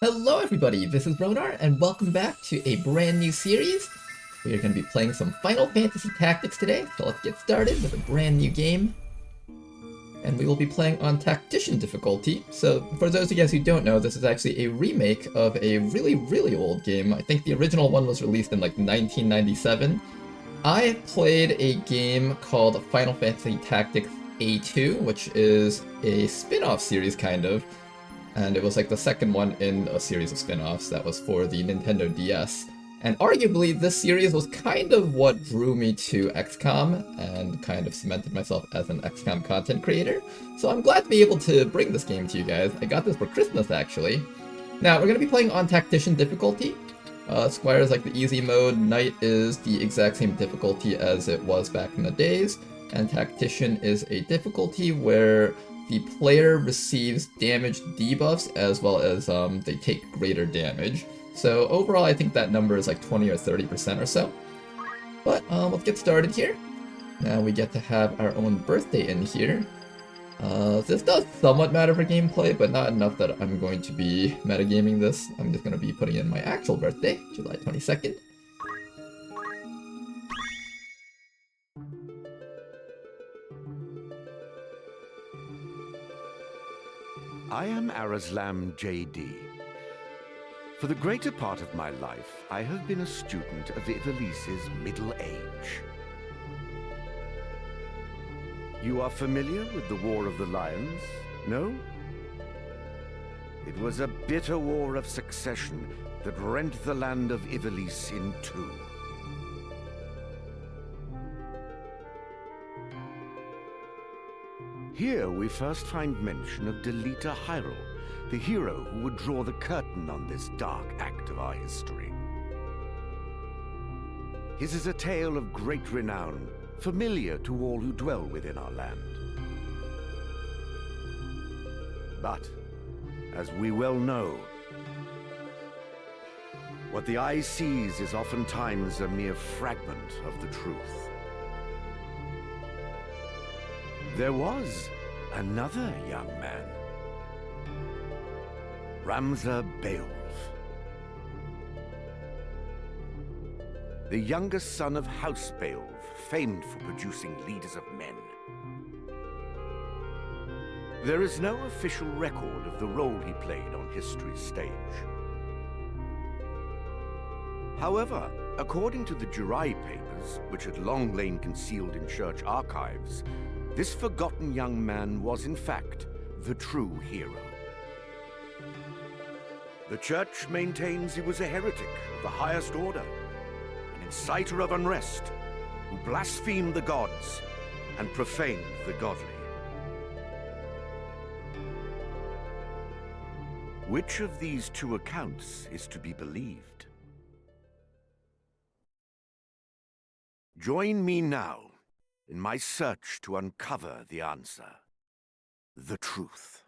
Hello everybody, this is Ronar, and welcome back to a brand new series. We are going to be playing some Final Fantasy Tactics today, so let's get started with a brand new game. And we will be playing on Tactician difficulty. So for those of you guys who don't know, this is actually a remake of a really old game. I think the original one was released in like 1997. I played a game called Final Fantasy Tactics A2, which is a spin-off series kind of. And it was like the second one in a series of spin-offs that was for the Nintendo DS. And arguably, this series was kind of what drew me to XCOM and kind of cemented myself as an XCOM content creator. So I'm glad to be able to bring this game to you guys. I got this for Christmas, actually. Now, we're going to be playing on Tactician difficulty. Squire is like the easy mode, Knight is the exact same difficulty as it was back in the days, and Tactician is a difficulty where the player receives damage debuffs as well as they take greater damage. So overall, I think that number is like 20 or 30% or so. But let's get started here. Now we get to have our own birthday in here. This does somewhat matter for gameplay, but not enough that I'm going to be metagaming this. I'm just going to be putting in my actual birthday, July 22nd. I am Arazlam J.D. For the greater part of my life, I have been a student of Ivalice's middle age. You are familiar with the War of the Lions, no? It was a bitter war of succession that rent the land of Ivalice in two. Here we first find mention of Delita Hyrule, the hero who would draw the curtain on this dark act of our history. His is a tale of great renown, familiar to all who dwell within our land. But, as we well know, what the eye sees is oftentimes a mere fragment of the truth. There was another young man, Ramza Beowulf, the youngest son of House Beowulf, famed for producing leaders of men. There is no official record of the role he played on history's stage. However, according to the Jirai papers, which had long lain concealed in church archives, this forgotten young man was, in fact, the true hero. The church maintains he was a heretic of the highest order, an inciter of unrest, who blasphemed the gods and profaned the godly. Which of these two accounts is to be believed? Join me now in my search to uncover the answer, the truth.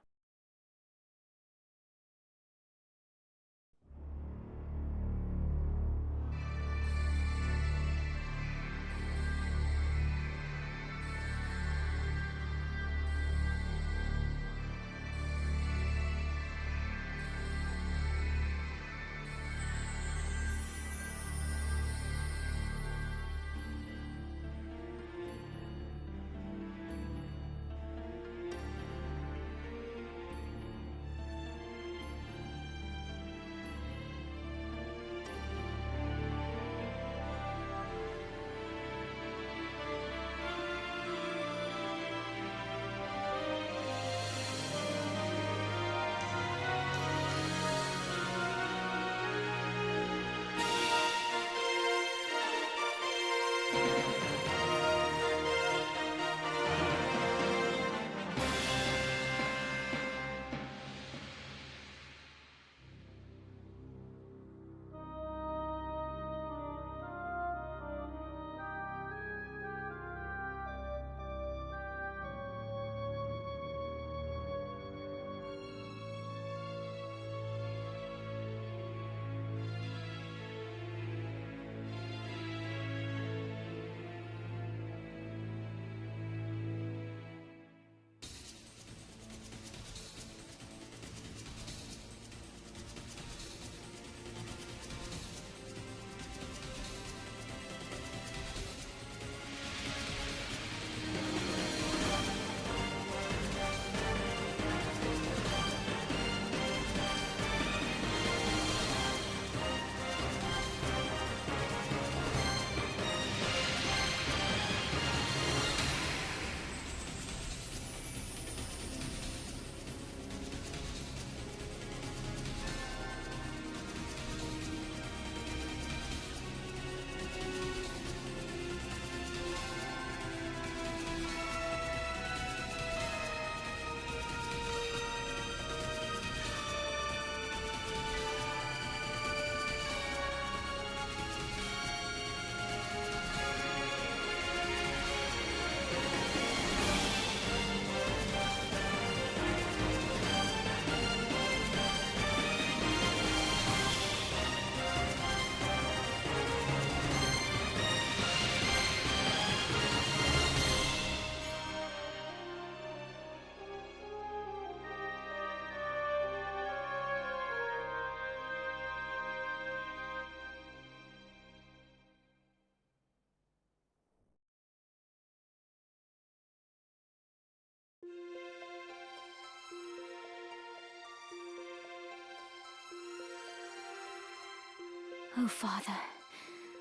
O Father,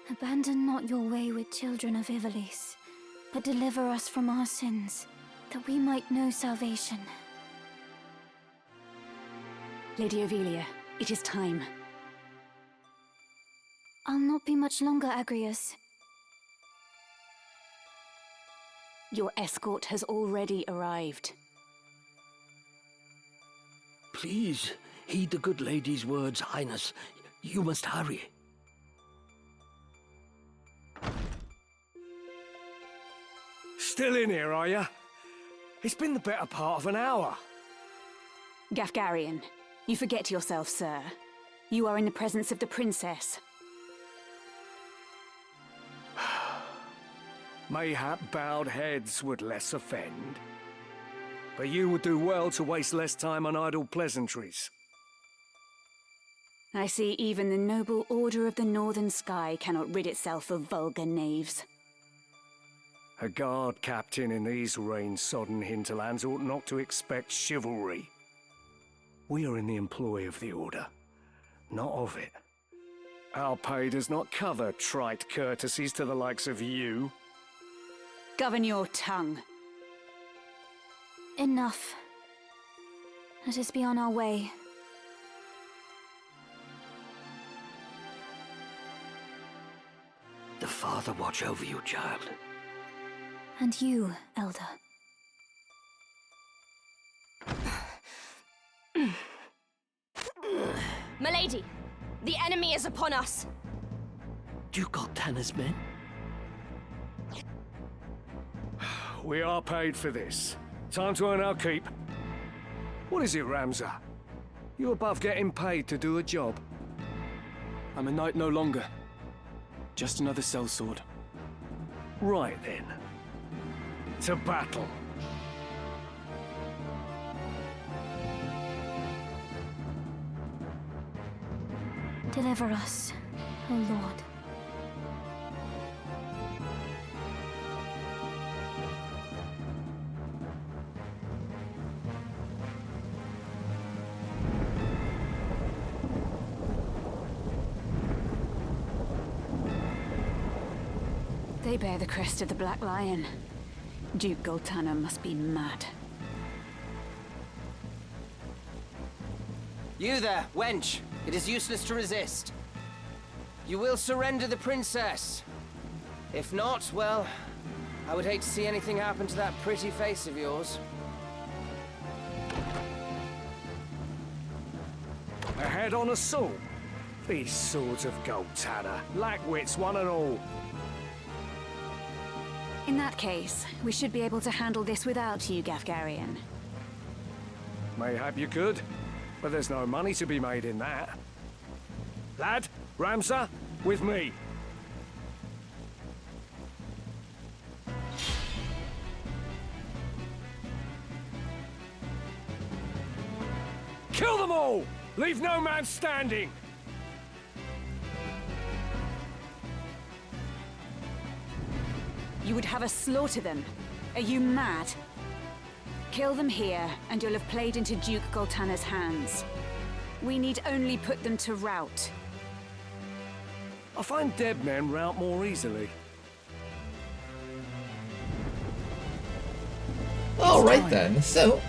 abandon not your wayward children of Ivalice, but deliver us from our sins, that we might know salvation. Lady Ovelia, it is time. I'll not be much longer, Agrius. Your escort has already arrived. Please, heed the good lady's words, Highness. You must hurry. Still in here, are you? It's been the better part of an hour. Gafgarian, you forget yourself, sir. You are in the presence of the princess. Mayhap bowed heads would less offend. But you would do well to waste less time on idle pleasantries. I see even the noble Order of the Northern Sky cannot rid itself of vulgar knaves. A guard captain in these rain-sodden hinterlands ought not to expect chivalry. We are in the employ of the Order, not of it. Our pay does not cover trite courtesies to the likes of you. Govern your tongue. Enough. Let us be on our way. The Father watch over you, child. And you, Elder. Milady, the enemy is upon us. Duke Goltana's men? We are paid for this. Time to earn our keep. What is it, Ramza? You above getting paid to do a job? I'm a knight no longer. Just another sellsword. Right then. To battle. Deliver us, O Lord. They bear the crest of the Black Lion. Duke Goltana must be mad. You there, wench! It is useless to resist. You will surrender the princess. If not, well, I would hate to see anything happen to that pretty face of yours. A head-on assault? These swords of Goltana, lack wits one and all. In that case, we should be able to handle this without you, Gafgarian. Mayhap you could, but there's no money to be made in that. Lad, Ramza, with me. Kill them all! Leave no man standing! You would have us slaughter them? Are you mad? Kill them here, and you'll have played into Duke Goltana's hands. We need only put them to rout. I find dead men rout more easily. Alright then, so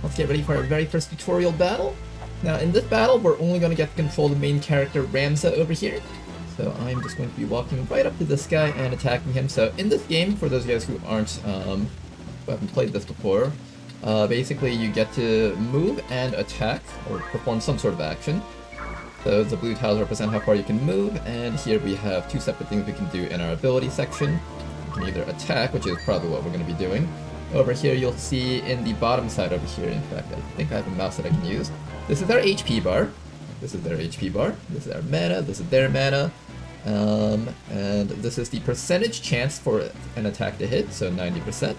let's get ready for our very first tutorial battle. Now in this battle, we're only going to get to control the main character Ramza over here. So I'm just going to be walking right up to this guy and attacking him. So in this game, for those of you guys who aren't, who haven't played this before, basically you get to move and attack, or perform some sort of action. So the blue tiles represent how far you can move, and here we have two separate things we can do in our ability section. You can either attack, which is probably what we're going to be doing. Over here you'll see in the bottom side over here, in fact I think I have a mouse that I can use. This is our HP bar. This is their HP bar. This is our mana. This is their mana. And this is the percentage chance for an attack to hit, so 90%.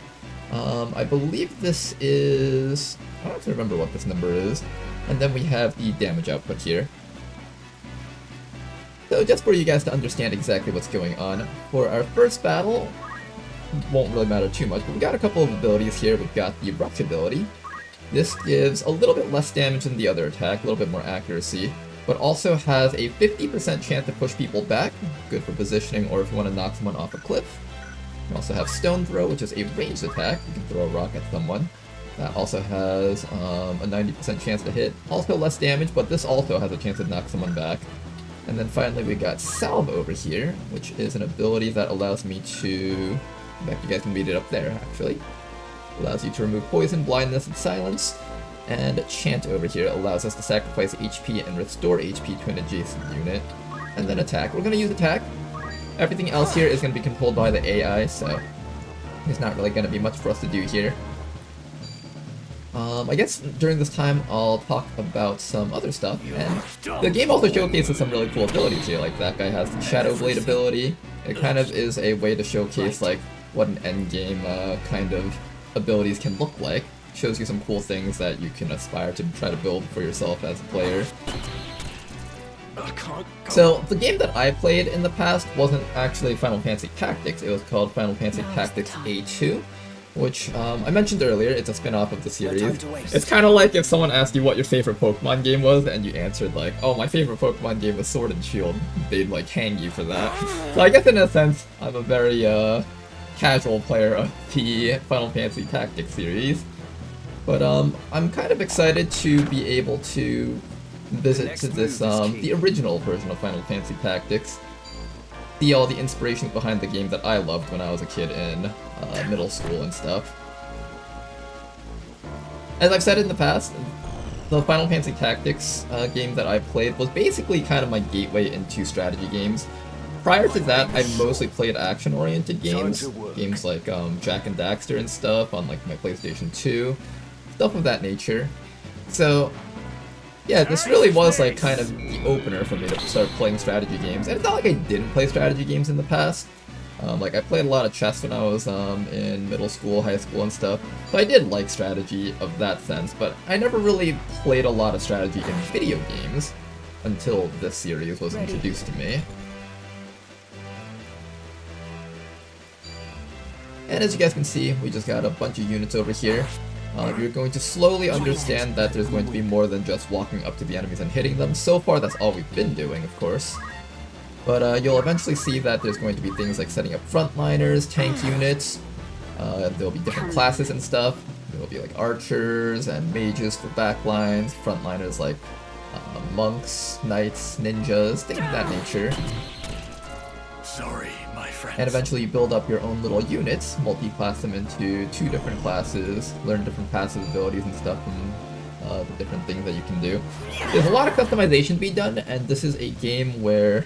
I believe this is... I don't actually remember what this number is. And then we have the damage output here. So just for you guys to understand exactly what's going on, for our first battle, won't really matter too much, but we've got a couple of abilities here. We've got the Rush ability. This gives a little bit less damage than the other attack, a little bit more accuracy. but also has a 50% chance to push people back, good for positioning or if you want to knock someone off a cliff. You also have Stone Throw, which is a ranged attack. You can throw a rock at someone. That also has a 90% chance to hit. Also less damage, but this also has a chance to knock someone back. And then finally we got Salve over here, which is an ability that allows me to... In fact, you guys can read it up there, actually. Allows you to remove poison, blindness, and silence. And Chant over here allows us to sacrifice HP and restore HP to an adjacent unit. And then attack. We're going to use attack. Everything else here is going to be controlled by the AI, so there's not really going to be much for us to do here. I guess during this time I'll talk about some other stuff, and the game also showcases some really cool abilities here, like that guy has the Shadow Blade ability. It kind of is a way to showcase like what an endgame kind of abilities can look like. Shows you some cool things that you can aspire to try to build for yourself as a player. So, the game that I played in the past wasn't actually Final Fantasy Tactics, it was called Final Fantasy Tactics A2, which I mentioned earlier, it's a spin-off of the series. It's kind of like if someone asked you what your favorite Pokemon game was, and you answered like, oh, my favorite Pokemon game was Sword and Shield, they'd like hang you for that. So I guess in a sense, I'm a very casual player of the Final Fantasy Tactics series. But I'm kind of excited to be able to visit to this, the original version of Final Fantasy Tactics. See all the inspirations behind the game that I loved when I was a kid in middle school and stuff. As I've said in the past, the Final Fantasy Tactics game that I played was basically kind of my gateway into strategy games. Prior to that, I mostly played action-oriented games. Games like Jak and Daxter and stuff on like my PlayStation 2. Stuff of that nature. So, yeah, this really was like kind of the opener for me to start playing strategy games. And it's not like I didn't play strategy games in the past. Like I played a lot of chess when I was in middle school, high school and stuff. So I did like strategy of that sense, but I never really played a lot of strategy in video games until this series was introduced to me. And as you guys can see, we just got a bunch of units over here. You're going to slowly understand that there's going to be more than just walking up to the enemies and hitting them. So far, that's all we've been doing, of course. But you'll eventually see that there's going to be things like setting up frontliners, tank units. There'll be different classes and stuff. There'll be like archers and mages for backlines, frontliners like monks, knights, ninjas, things of that nature. Sorry, my friend. And eventually you build up your own little units, multi-class them into 2 different classes, learn different passive abilities and stuff from the different things that you can do. There's a lot of customization to be done, and this is a game where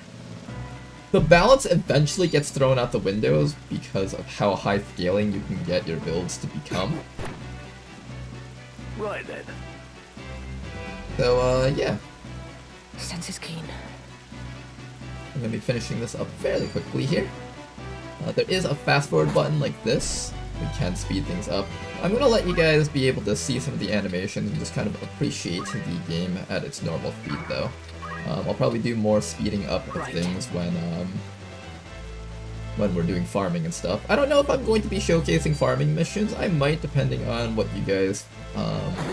the balance eventually gets thrown out the windows because of how high scaling you can get your builds to become. Right then. So, yeah. Sense is keen. I'm going to be finishing this up fairly quickly here. There is a fast forward button like this. We can speed things up. I'm going to let you guys be able to see some of the animations and just kind of appreciate the game at its normal speed though. I'll probably do more speeding up of things when we're doing farming and stuff. I don't know if I'm going to be showcasing farming missions. I might, depending on what you guys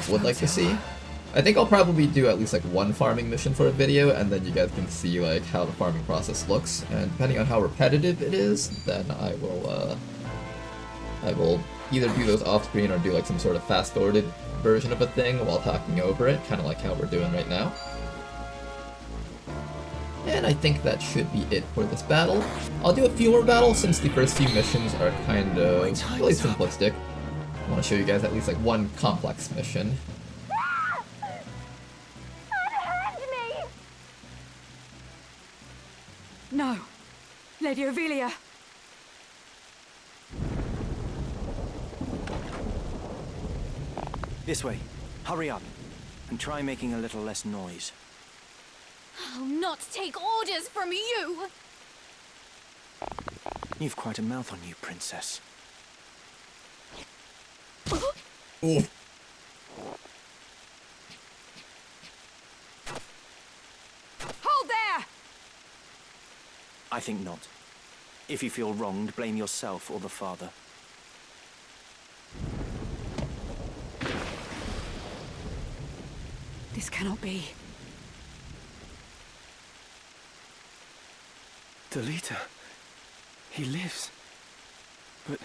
would like to see. I think I'll probably do at least like 1 farming mission for a video, and then you guys can see like how the farming process looks. And depending on how repetitive it is, then I will either do those off screen or do like some sort of fast forwarded version of a thing while talking over it, kind of like how we're doing right now. And I think that should be it for this battle. I'll do a few more battles since the first few missions are kind of really simplistic. I want to show you guys at least like 1 complex mission. No. Lady Ovelia. This way. Hurry up. And try making a little less noise. I'll not take orders from you! You've quite a mouth on you, princess. Ooh. Hold there! I think not. If you feel wronged, blame yourself or the father. This cannot be. Delita. He lives. But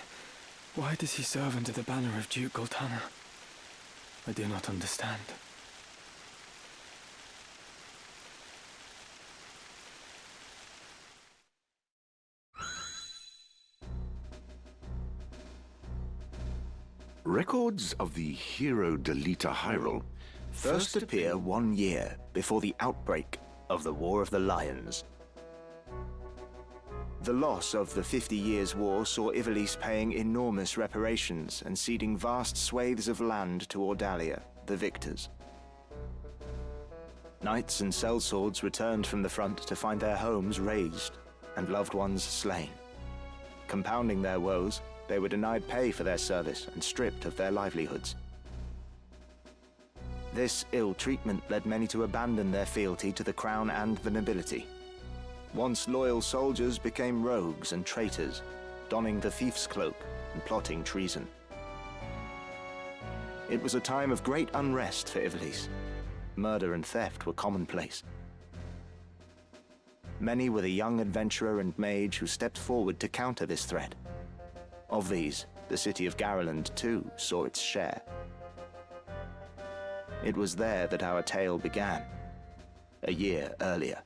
why does he serve under the banner of Duke Goltana? I do not understand. Records of the hero Delita Hyrule First appear 1 year before the outbreak of the War of the Lions. The loss of the 50 Years' War saw Ivalice paying enormous reparations and ceding vast swathes of land to Ordalia, the victors. Knights and sellswords returned from the front to find their homes razed and loved ones slain. Compounding their woes, they were denied pay for their service and stripped of their livelihoods. This ill treatment led many to abandon their fealty to the crown and the nobility. Once loyal soldiers became rogues and traitors, donning the thief's cloak and plotting treason. It was a time of great unrest for Ivalice. Murder and theft were commonplace. Many were the young adventurer and mage who stepped forward to counter this threat. Of these, the city of Garland too saw its share. It was there that our tale began, a year earlier.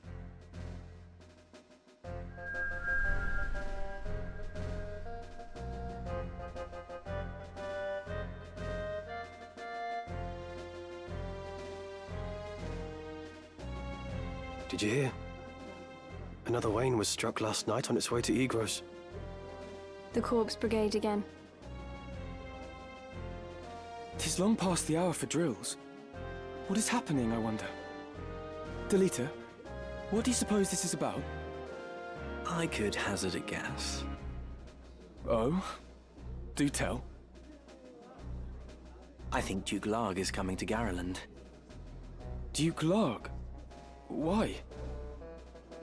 Did you hear? Another Wayne was struck last night on its way to Egros. The Corpse Brigade again. 'Tis long past the hour for drills. What is happening, I wonder? Delita, what do you suppose this is about? I could hazard a guess. Oh? Do tell. I think Duke Larg is coming to Garland. Duke Larg? Why?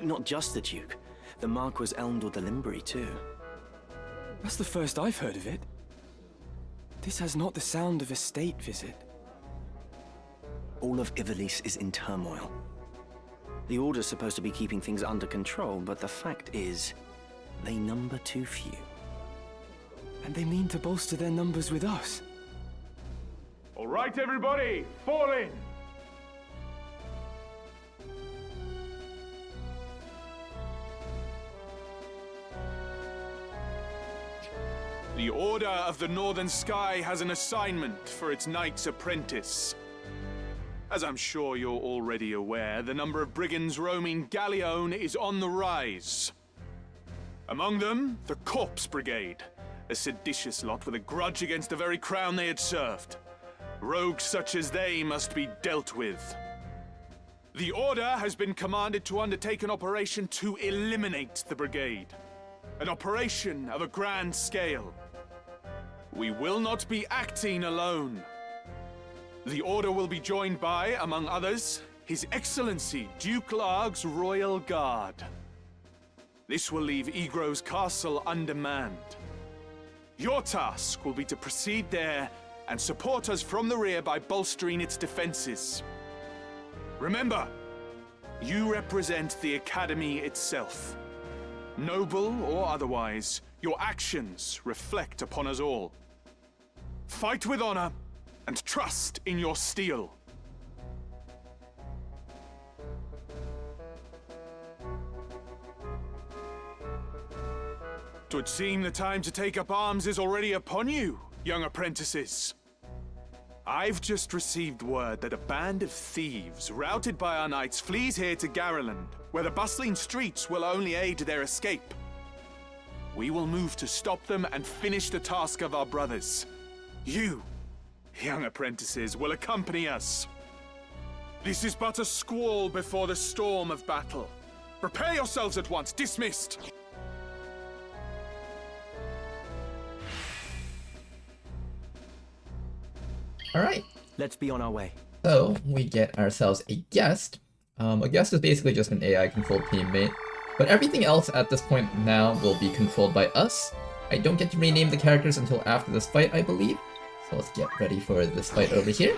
Not just the Duke. The Marquis Elmdor de Limbri, too. That's the first I've heard of it. This has not the sound of a state visit. All of Ivalice is in turmoil. The Order's supposed to be keeping things under control, but the fact is, they number too few. And they mean to bolster their numbers with us. All right, everybody, fall in! The Order of the Northern Sky has an assignment for its Knight's Apprentice. As I'm sure you're already aware, the number of brigands roaming Galleon is on the rise. Among them, the Corpse Brigade, a seditious lot with a grudge against the very crown they had served. Rogues such as they must be dealt with. The Order has been commanded to undertake an operation to eliminate the brigade. An operation of a grand scale. We will not be acting alone. The Order will be joined by, among others, His Excellency Duke Larg's Royal Guard. This will leave Egros Castle undermanned. Your task will be to proceed there and support us from the rear by bolstering its defenses. Remember, you represent the Academy itself. Noble or otherwise, your actions reflect upon us all. Fight with honor and trust in your steel. Twould seem the time to take up arms is already upon you, young apprentices. I've just received word that a band of thieves, routed by our knights, flees here to Garland, where the bustling streets will only aid their escape. We will move to stop them and finish the task of our brothers. You, young apprentices, will accompany us. This is but a squall before the storm of battle. Prepare yourselves at once. Dismissed. Alright, Let's be on our way. so we get ourselves a guest. A guest is basically just an AI-controlled teammate, but everything else at this point now will be controlled by us. I don't get to rename the characters until after this fight, I believe. So let's get ready for this fight over here.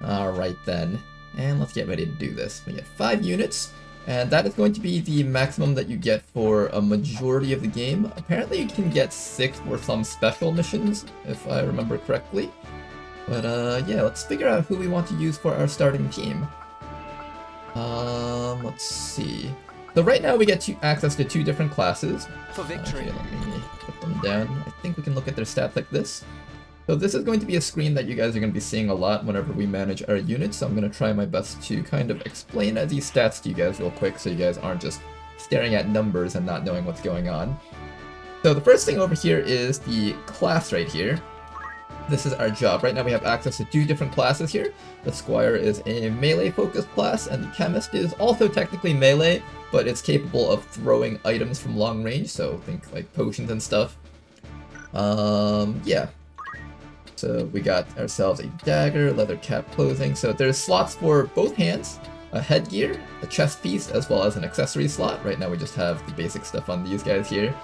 Alright then, and let's get ready to do this. We get 5 units, and that is going to be the maximum that you get for a majority of the game. Apparently you can get 6 for some special missions, if I remember correctly. But yeah, let's figure out who we want to use for our starting team. Let's see. So right now we get access to 2 different classes. For victory. Okay, let me put them down. I think we can look at their stats like this. So this is going to be a screen that you guys are going to be seeing a lot whenever we manage our units, so I'm going to try my best to kind of explain these stats to you guys real quick so you guys aren't just staring at numbers and not knowing what's going on. So the first thing over here is the class right here. This is our job. Right now we have access to 2 different classes here. The Squire is a melee-focused class, and the Chemist is also technically melee, but it's capable of throwing items from long range, so think like potions and stuff. Yeah. So we got ourselves a dagger, leather cap clothing. So there's slots for both hands, a headgear, a chest piece, as well as an accessory slot. Right now we just have the basic stuff on these guys here.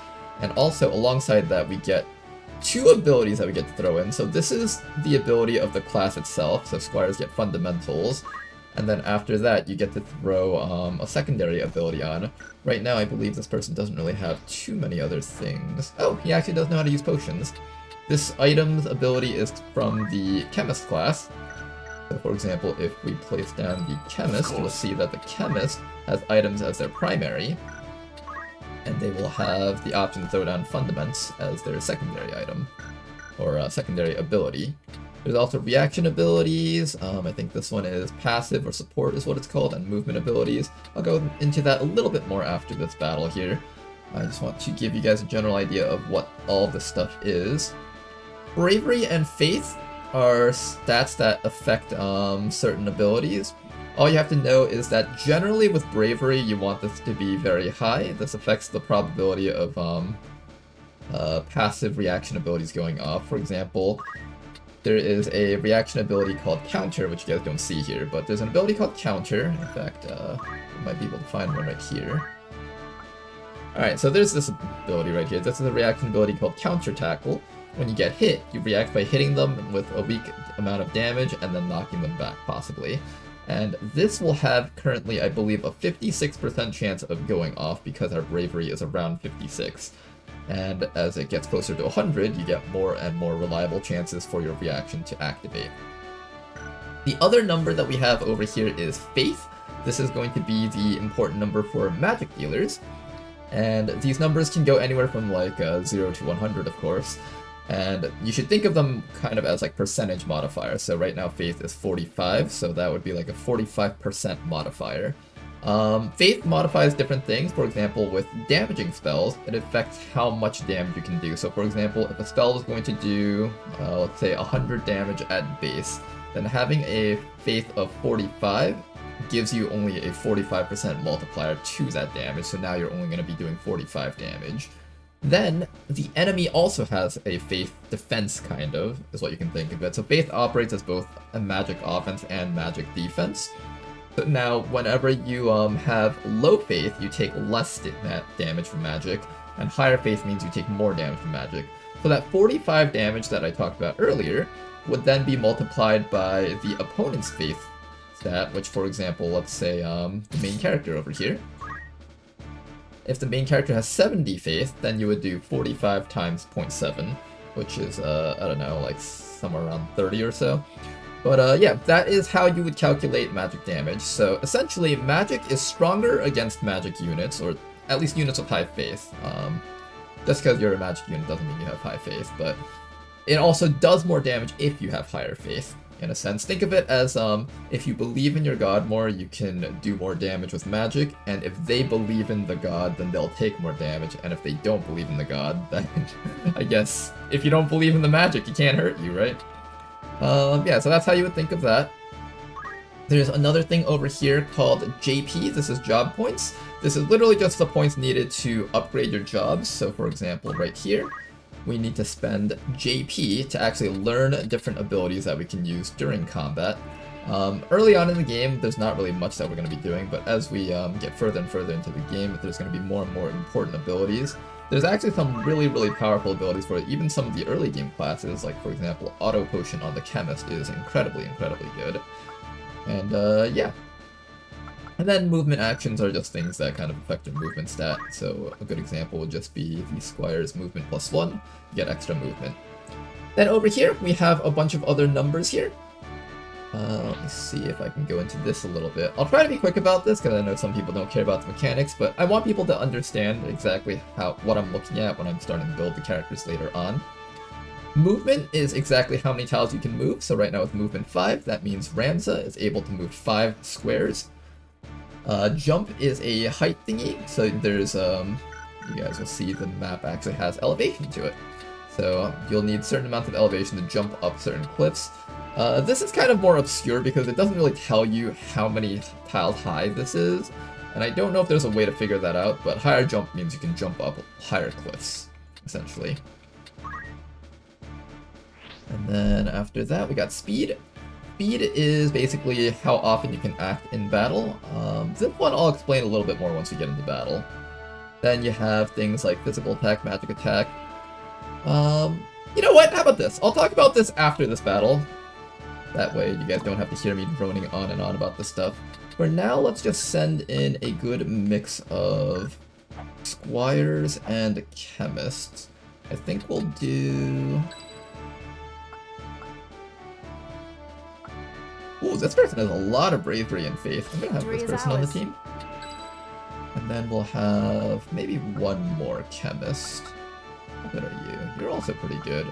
And also alongside that we get 2 abilities that we get to throw in. So this is the ability of the class itself. So Squires get fundamentals. And then after that you get to throw a secondary ability on. Right now I believe this person doesn't really have too many other things. Oh, he actually does know how to use potions. This item's ability is from the Chemist class. So for example, if we place down the Chemist, you'll see that the Chemist has items as their primary, and they will have the option to throw down Fundaments as their secondary item, or secondary ability. There's also reaction abilities. I think this one is passive or support is what it's called, and movement abilities. I'll go into that a little bit more after this battle here. I just want to give you guys a general idea of what all this stuff is. Bravery and Faith are stats that affect certain abilities. All you have to know is that generally with Bravery you want this to be very high. This affects the probability of passive reaction abilities going off. For example, there is a reaction ability called Counter, which you guys don't see here, but there's an ability called Counter. In fact, you might be able to find one right here. Alright, so there's this ability right here. This is a reaction ability called Counter Tackle. When you get hit, you react by hitting them with a weak amount of damage and then knocking them back, possibly. And this will have currently, I believe, a 56% chance of going off because our bravery is around 56. And as it gets closer to 100, you get more and more reliable chances for your reaction to activate. The other number that we have over here is Faith. This is going to be the important number for magic dealers. And these numbers can go anywhere from like 0 to 100, of course. And you should think of them kind of as like percentage modifiers. So right now Faith is 45, so that would be like a 45% modifier. Faith modifies different things. For example, with damaging spells, it affects how much damage you can do. So for example, if a spell is going to do, let's say 100 damage at base, then having a Faith of 45 gives you only a 45% multiplier to that damage, so now you're only going to be doing 45 damage. Then, the enemy also has a Faith defense, kind of, is what you can think of it. So Faith operates as both a magic offense and magic defense. So now, whenever you have low Faith, you take less damage from magic, and higher Faith means you take more damage from magic. So that 45 damage that I talked about earlier would then be multiplied by the opponent's Faith stat, which, for example, let's say the main character over here. If the main character has 70 Faith, then you would do 45 times 0.7, which is, I don't know, like somewhere around 30 or so. But yeah, that is how you would calculate magic damage. So essentially, magic is stronger against magic units, or at least units with high Faith. Just because you're a magic unit doesn't mean you have high Faith, but it also does more damage if you have higher Faith. In a sense, think of it as if you believe in your god more, you can do more damage with magic, and if they believe in the god, then they'll take more damage, and if they don't believe in the god, then I guess if you don't believe in the magic, it can't hurt you, right? Yeah, so that's how you would think of that. There's another thing over here called JP. This is job points. This is literally just the points needed to upgrade your jobs. So for example, right here, we need to spend JP to actually learn different abilities that we can use during combat. Early on in the game, there's not really much that we're going to be doing, but as we get further and further into the game, there's going to be more and more important abilities. There's actually some really, really powerful abilities for even some of the early game classes, like for example, Auto Potion on the Chemist is incredibly, incredibly good. And yeah. And then movement actions are just things that kind of affect your movement stat. So a good example would just be the Squire's movement +1, you get extra movement. Then over here, we have a bunch of other numbers here. Let me see if I can go into this a little bit. I'll try to be quick about this because I know some people don't care about the mechanics, but I want people to understand exactly what I'm looking at when I'm starting to build the characters later on. Movement is exactly how many tiles you can move. So right now with movement 5, that means Ramza is able to move 5 squares. Jump is a height thingy, so there's, you guys will see the map actually has elevation to it. So you'll need certain amounts of elevation to jump up certain cliffs. This is kind of more obscure because it doesn't really tell you how many tiles high this is, and I don't know if there's a way to figure that out, but higher jump means you can jump up higher cliffs, essentially. And then after that, we got speed. Speed is basically how often you can act in battle. This one I'll explain a little bit more once we get into battle. Then you have things like physical attack, magic attack. You know what? How about this? I'll talk about this after this battle. That way you guys don't have to hear me droning on and on about this stuff. For now, let's just send in a good mix of squires and chemists. I think we'll do... Ooh, this person has a lot of bravery and faith. I'm gonna have this person on the team. And then we'll have maybe one more chemist. How good are you? You're also pretty good.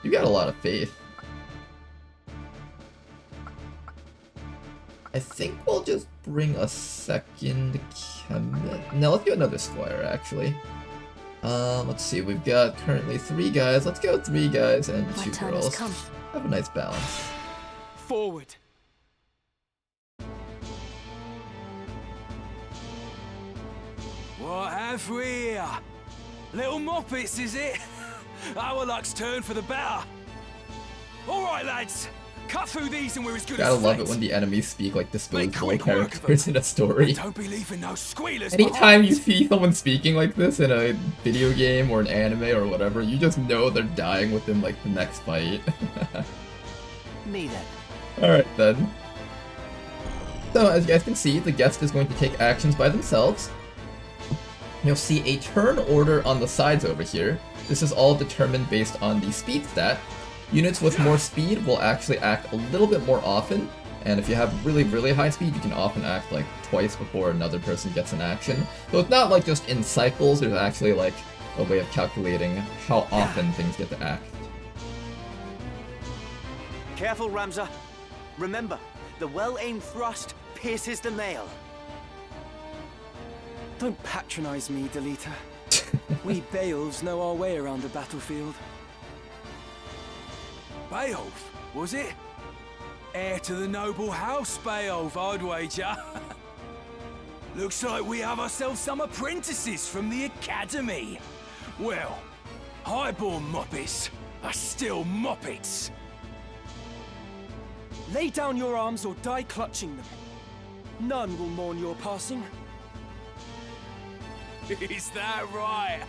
You got a lot of faith. I think we'll just bring a second chemist. No, let's do another squire, actually. Let's see, we've got currently 3 guys. Let's go 3 guys and 2 girls. Have a nice balance. Forward. What have we here? Little moppets, is it? Our luck's turned for the better. All right, lads. Cut through these and we're as good Gotta as love it when the enemies speak like disposable characters in a story. Don't be leaving no squealers. Anytime you see someone speaking like this in a video game or an anime or whatever, you just know they're dying within like the next fight. Me then. Alright then. So as you guys can see, the guest is going to take actions by themselves. You'll see a turn order on the sides over here. This is all determined based on the speed stat. Units with more speed will actually act a little bit more often, and if you have really, really high speed, you can often act like twice before another person gets an action. So it's not like just in cycles, there's actually like a way of calculating how often things get to act. Careful, Ramza. Remember, the well-aimed thrust pierces the nail. Don't patronize me, Delita. We Beowulfs know our way around the battlefield. Beowulf, was it? Heir to the noble house, Beowulf, I'd wager. Looks like we have ourselves some apprentices from the academy. Well, highborn moppets are still moppets. Lay down your arms or die clutching them. None will mourn your passing. Is that right?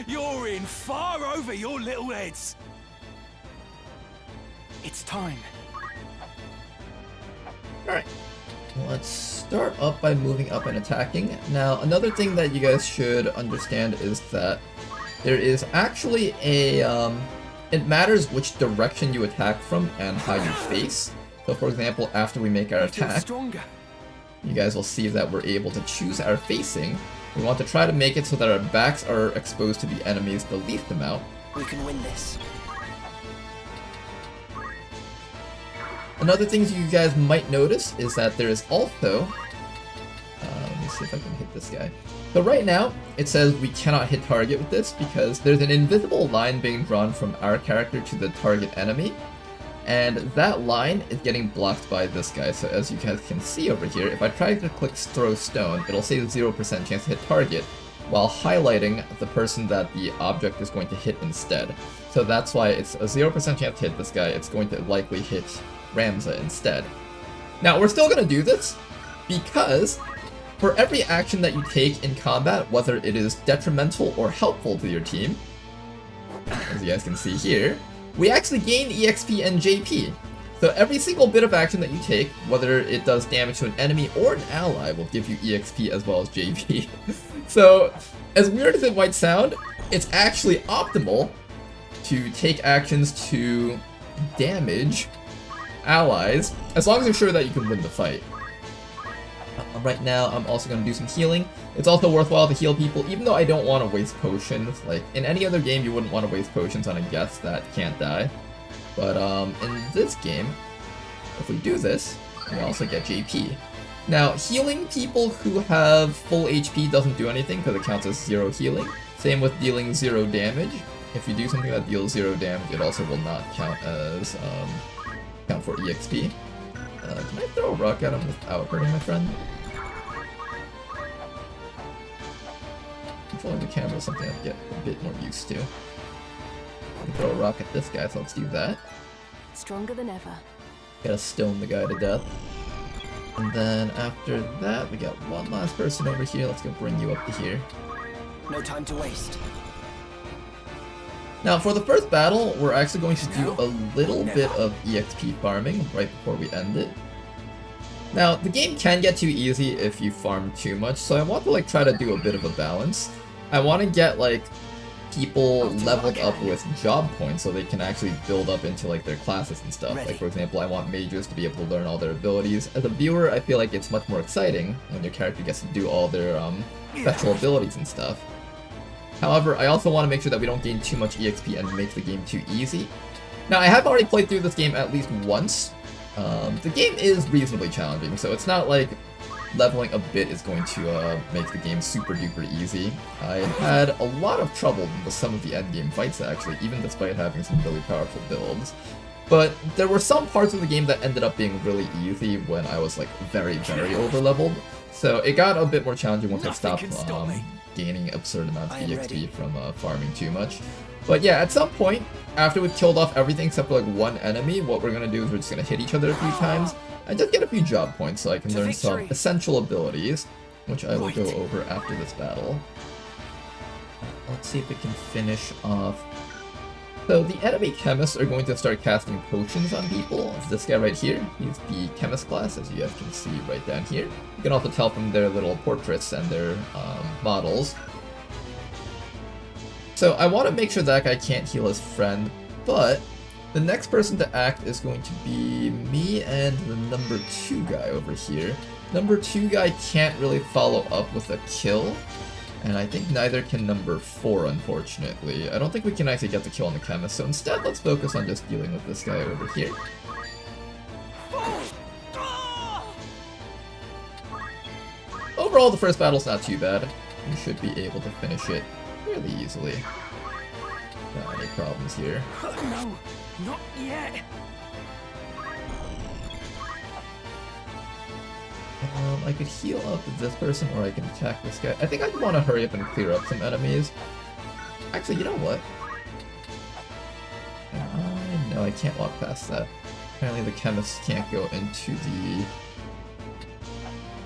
You're in far over your little heads. It's time. Alright, let's start up by moving up and attacking. Now, another thing that you guys should understand is that there is actually a, it matters which direction you attack from and how you face. So for example, after we make our attack, you guys will see that we're able to choose our facing. We want to try to make it so that our backs are exposed to the enemies the least amount. We can win this. Another thing you guys might notice is that there is also, let me see if I can hit this guy. So right now, it says we cannot hit target with this because there's an invisible line being drawn from our character to the target enemy. And that line is getting blocked by this guy. So as you guys can see over here, if I try to click throw stone, it'll say 0% chance to hit target, while highlighting the person that the object is going to hit instead. So that's why it's a 0% chance to hit this guy. It's going to likely hit Ramza instead. Now, we're still going to do this because for every action that you take in combat, whether it is detrimental or helpful to your team, as you guys can see here, we actually gain EXP and JP. So every single bit of action that you take, whether it does damage to an enemy or an ally, will give you EXP as well as JP. So, as weird as it might sound, it's actually optimal to take actions to damage allies, as long as you're sure that you can win the fight. Right now, I'm also going to do some healing. It's also worthwhile to heal people, even though I don't want to waste potions. Like, in any other game, you wouldn't want to waste potions on a guest that can't die. But in this game, if we do this, we also get JP. Now, healing people who have full HP doesn't do anything because it counts as 0 healing. Same with dealing 0 damage. If you do something that deals 0 damage, it also will not count as count for EXP. Can I throw a rock at him without hurting my friend? Controlling the camera is something I get a bit more used to. I can throw a rock at this guy, so let's do that. Stronger than ever. Gotta stone the guy to death. And then after that, we got one last person over here. Let's go bring you up to here. No time to waste. Now, for the first battle, we're actually going to do a little bit of EXP farming right before we end it. Now, the game can get too easy if you farm too much, so I want to like try to do a bit of a balance. I want to get like people leveled up with job points so they can actually build up into like their classes and stuff. Like for example, I want mages to be able to learn all their abilities. As a viewer, I feel like it's much more exciting when your character gets to do all their special abilities and stuff. However, I also want to make sure that we don't gain too much EXP and make the game too easy. Now, I have already played through this game at least once. The game is reasonably challenging, so it's not like leveling a bit is going to make the game super duper easy. I had a lot of trouble with some of the endgame fights actually, even despite having some really powerful builds. But there were some parts of the game that ended up being really easy when I was like very, very over leveled. So it got a bit more challenging once I stopped gaining absurd amounts of EXP from farming too much. But yeah, at some point, after we've killed off everything except for like one enemy, what we're gonna do is we're just gonna hit each other a few times and just get a few job points so I can learn some essential abilities, which I will go over after this battle. Let's see if we can finish off. So the enemy chemists are going to start casting potions on people. This guy right here, he's the chemist class, as you guys can see right down here. You can also tell from their little portraits and their models. So I want to make sure that guy can't heal his friend, but the next person to act is going to be me and the number 2 guy over here. Number 2 guy can't really follow up with a kill, and I think neither can number 4, unfortunately. I don't think we can actually get the kill on the chemist, so instead let's focus on just dealing with this guy over here. Overall, the first battle's not too bad. We should be able to finish it fairly easily. Not any problems here. No, not yet. I could heal up with this person, or I can attack this guy. I think I'd want to hurry up and clear up some enemies. Actually, you know what? No, I can't walk past that. Apparently the chemist can't go into the...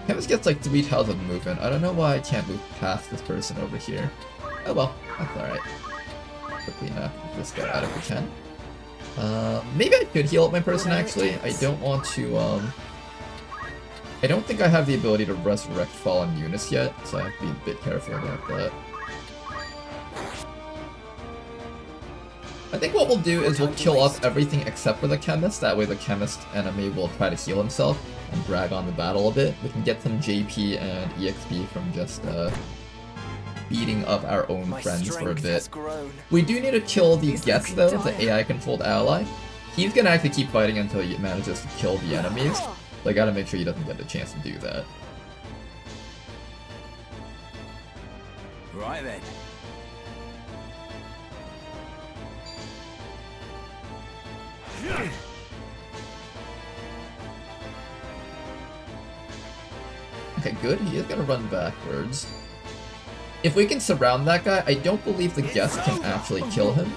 Chemist gets like 3 tiles of movement. I don't know why I can't move past this person over here. Oh well, that's alright. Quickly knock this guy out if we can. Maybe I could heal up my person actually. I don't want to, I don't think I have the ability to resurrect fallen units yet, so I have to be a bit careful about that. I think what we'll do is we'll kill off everything except for the chemist. That way the chemist enemy will try to heal himself and drag on the battle a bit. We can get some JP and EXP from just beating up our own friends for a bit. We do need to kill the guest though, the AI controlled ally. He's gonna actually keep fighting until he manages to kill the enemies. So I gotta make sure he doesn't get the chance to do that. Right then. Okay, good. He is gonna run backwards. If we can surround that guy, I don't believe the guest can actually kill him.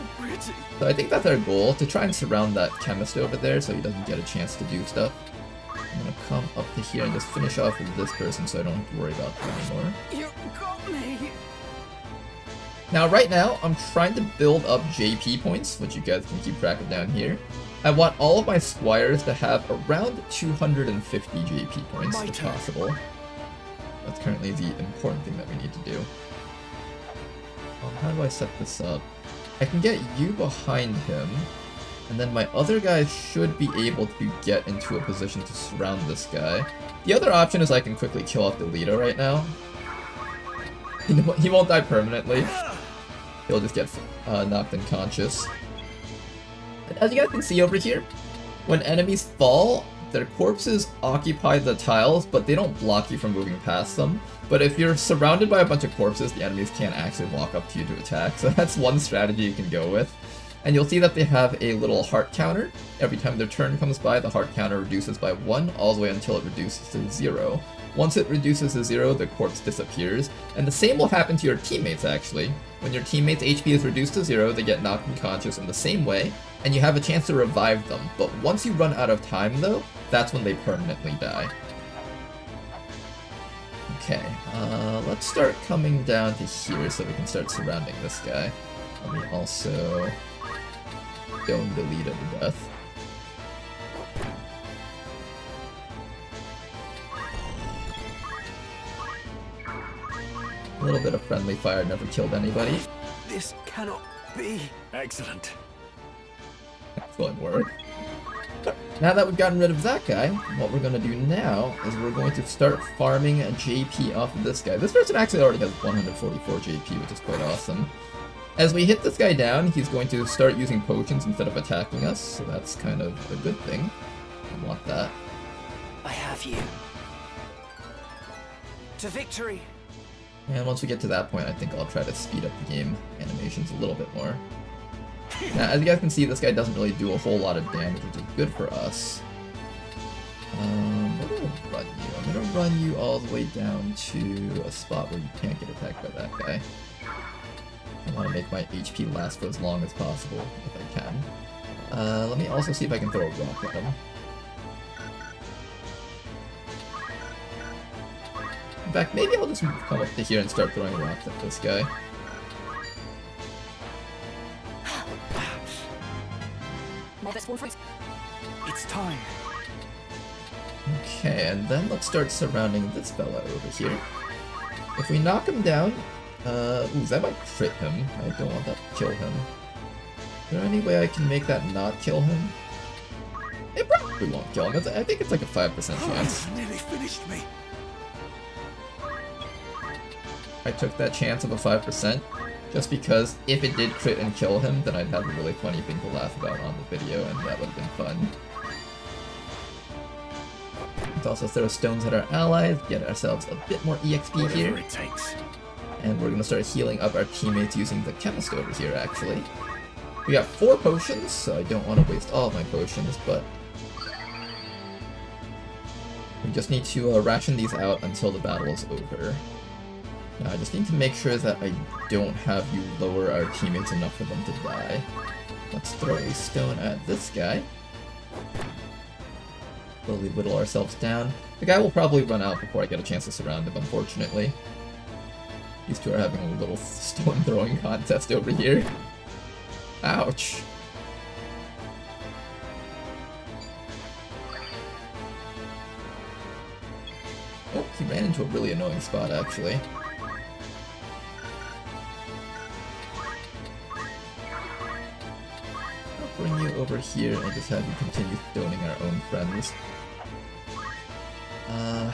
So I think that's our goal, to try and surround that chemist over there so he doesn't get a chance to do stuff. I'm gonna come up to here and just finish off with this person so I don't have to worry about them anymore. You got me. Now, right now, I'm trying to build up JP points, which you guys can keep track of down here. I want all of my squires to have around 250 JP points if possible. That's currently the important thing that we need to do. How do I set this up? I can get you behind him, and then my other guys should be able to get into a position to surround this guy. The other option is I can quickly kill off the leader right now. He won't die permanently. He'll just get knocked unconscious. And as you guys can see over here, when enemies fall, their corpses occupy the tiles, but they don't block you from moving past them. But if you're surrounded by a bunch of corpses, the enemies can't actually walk up to you to attack. So that's one strategy you can go with. And you'll see that they have a little heart counter. Every time their turn comes by, the heart counter reduces by 1 all the way until it reduces to 0. Once it reduces to 0, the corpse disappears. And the same will happen to your teammates, actually. When your teammates' HP is reduced to 0, they get knocked unconscious in the same way, and you have a chance to revive them. But once you run out of time, though, that's when they permanently die. Okay, let's start coming down to here so we can start surrounding this guy. Let me also dome the leader to death. A little bit of friendly fire never killed anybody. This cannot be. Excellent. Excellent work. Now that we've gotten rid of that guy, what we're going to do now is we're going to start farming JP off of this guy. This person actually already has 144 JP, which is quite awesome. As we hit this guy down, he's going to start using potions instead of attacking us, so that's kind of a good thing. I want that. I have you. To victory! And once we get to that point, I think I'll try to speed up the game animations a little bit more. Now, as you guys can see, this guy doesn't really do a whole lot of damage, which is good for us. I'm gonna run you. I'm gonna run you all the way down to a spot where you can't get attacked by that guy. I want to make my HP last for as long as possible, if I can. Let me also see if I can throw a rock at him. In fact, maybe I'll just come up to here and start throwing rocks at this guy. It's time. Okay, and then let's start surrounding this fella over here. If we knock him down, ooh, that might crit him. I don't want that to kill him. Is there any way I can make that not kill him? It probably won't kill him. I think it's like a 5% chance. Nearly finished me. I took that chance of a 5%, just because if it did crit and kill him, then I'd have a really funny thing to laugh about on the video, and that would have been fun. Let's also throw stones at our allies, get ourselves a bit more EXP here. It takes. And we're gonna start healing up our teammates using the chemist over here, actually. We got 4 potions, so I don't want to waste all of my potions, but we just need to ration these out until the battle is over. Now, I just need to make sure that I don't have you lower our teammates enough for them to die. Let's throw a stone at this guy. Slowly whittle ourselves down. The guy will probably run out before I get a chance to surround him, unfortunately. These two are having a little stone throwing contest over here. Ouch. Oh, he ran into a really annoying spot, actually. I'll bring you over here and just have you continue stoning our own friends.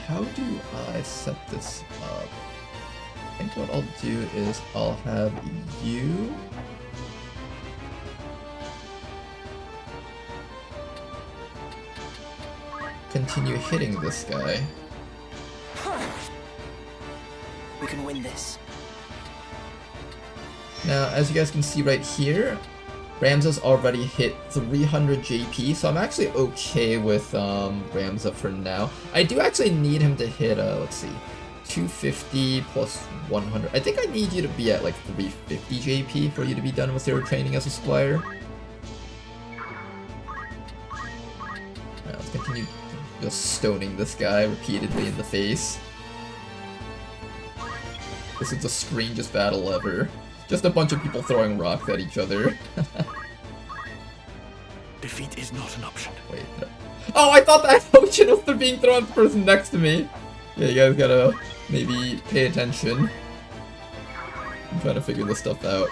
How do I set this up? I think what I'll do is I'll have you... continue hitting this guy. We can win this. Now, as you guys can see right here, Ramza's already hit 300 JP, so I'm actually okay with Ramza for now. I do actually need him to hit, let's see, 250 plus 100. I think I need you to be at like 350 JP for you to be done with your training as a squire. Alright, let's continue just stoning this guy repeatedly in the face. This is the strangest battle ever. Just a bunch of people throwing rocks at each other. Defeat is not an option. Wait. Oh, I thought that potion was being thrown at the person next to me. Yeah, you guys gotta maybe pay attention. I'm trying to figure this stuff out.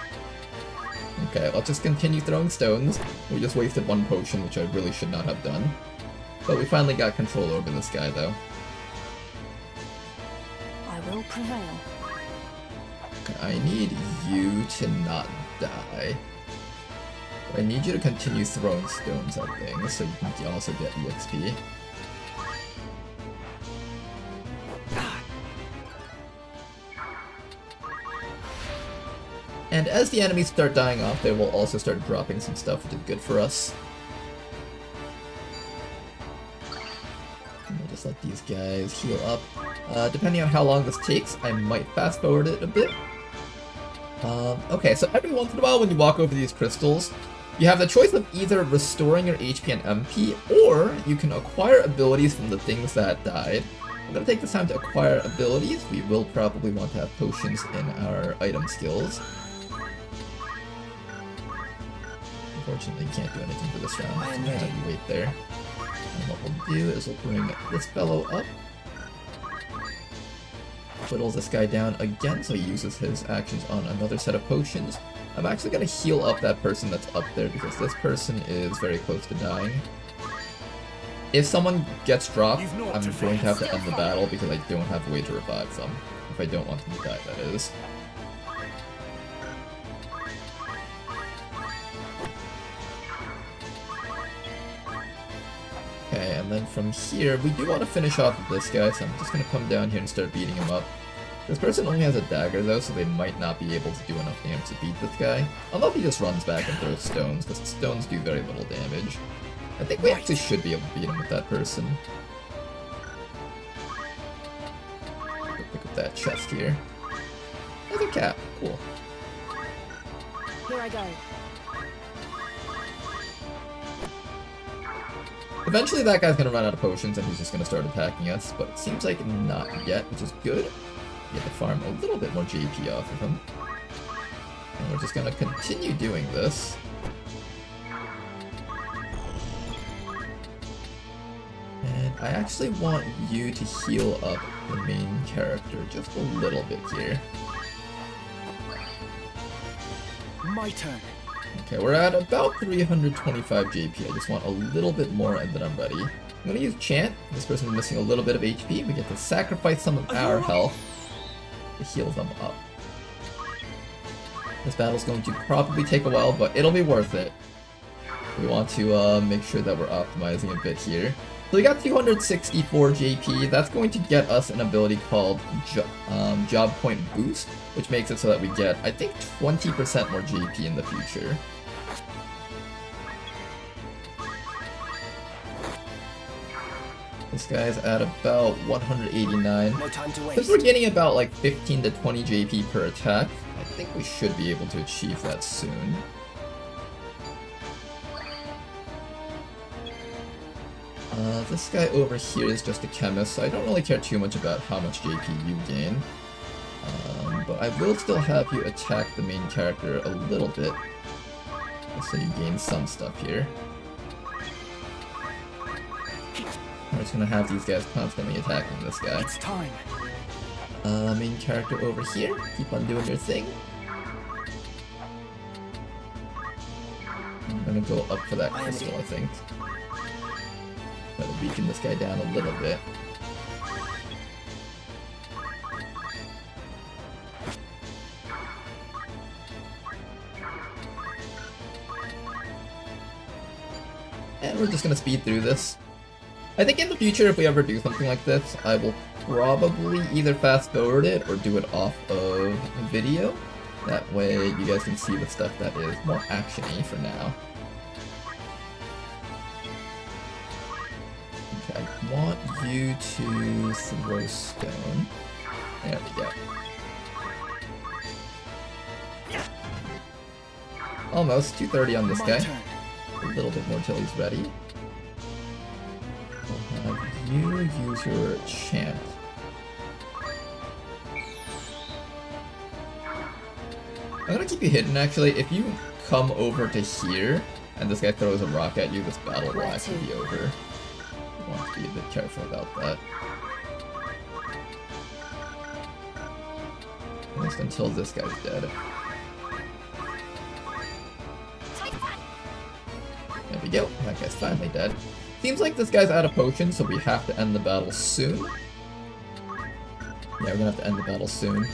Okay, let's just continue throwing stones. We just wasted one potion, which I really should not have done. But we finally got control over this guy, though. I will prevail. Okay, I need you to not die. But I need you to continue throwing stones at things, so you can also get EXP. And as the enemies start dying off, they will also start dropping some stuff, which is good for us. And we'll just let these guys heal up. Depending on how long this takes, I might fast forward it a bit. Okay, so every once in a while when you walk over these crystals, you have the choice of either restoring your HP and MP, or you can acquire abilities from the things that died. I'm going to take this time to acquire abilities. We will probably want to have potions in our item skills. Unfortunately, you can't do anything for this round, so I'm going to have you wait there. And what we'll do is we'll bring this fellow up. Whittles this guy down again, so he uses his actions on another set of potions. I'm actually going to heal up that person that's up there, because this person is very close to dying. If someone gets dropped, I'm going to have to end the battle, because I don't have a way to revive them. If I don't want them to die, that is. Okay, and then from here, we do want to finish off with this guy, so I'm just going to come down here and start beating him up. This person only has a dagger though, so they might not be able to do enough damage to beat this guy. Although he just runs back and throws stones, because stones do very little damage. I think we actually should be able to beat him with that person. Look at that chest here. Another cat, cool. Here I go. Eventually that guy's gonna run out of potions and he's just gonna start attacking us, but it seems like not yet, which is good. Get to farm a little bit more JP off of him. And we're just gonna continue doing this. And I actually want you to heal up the main character just a little bit here. My turn. Okay, we're at about 325 JP. I just want a little bit more and then I'm ready. I'm gonna use Chant. This person is missing a little bit of HP. We get to sacrifice some of our health to heal them up. This battle's going to probably take a while, but it'll be worth it. We want to make sure that we're optimizing a bit here. So we got 264 JP. That's going to get us an ability called Job Point Boost, which makes it so that we get, I think, 20% more JP in the future. This guy's at about 189. No time to waste. Since we're getting about like 15 to 20 JP per attack, I think we should be able to achieve that soon. This guy over here is just a chemist, so I don't really care too much about how much JP you gain. But I will still have you attack the main character a little bit, so you gain some stuff here. We're just gonna have these guys constantly attacking this guy. It's time. Main character over here, keep on doing your thing. I'm gonna go up for that crystal, I think. That'll weaken this guy down a little bit. And we're just gonna speed through this. I think in the future, if we ever do something like this, I will probably either fast forward it or do it off of video. That way you guys can see the stuff that is more action-y for now. Okay, I want you to throw stone. There we go. Almost, 230 on this guy. A little bit more till he's ready. We'll have you use your chant. I'm gonna keep you hidden actually. If you come over to here, and this guy throws a rock at you, this battle will actually be over. You want to be a bit careful about that. At least until this guy's dead. There we go, that guy's finally dead. Seems like this guy's out of potions, so we have to end the battle soon. Yeah, we're gonna have to end the battle soon.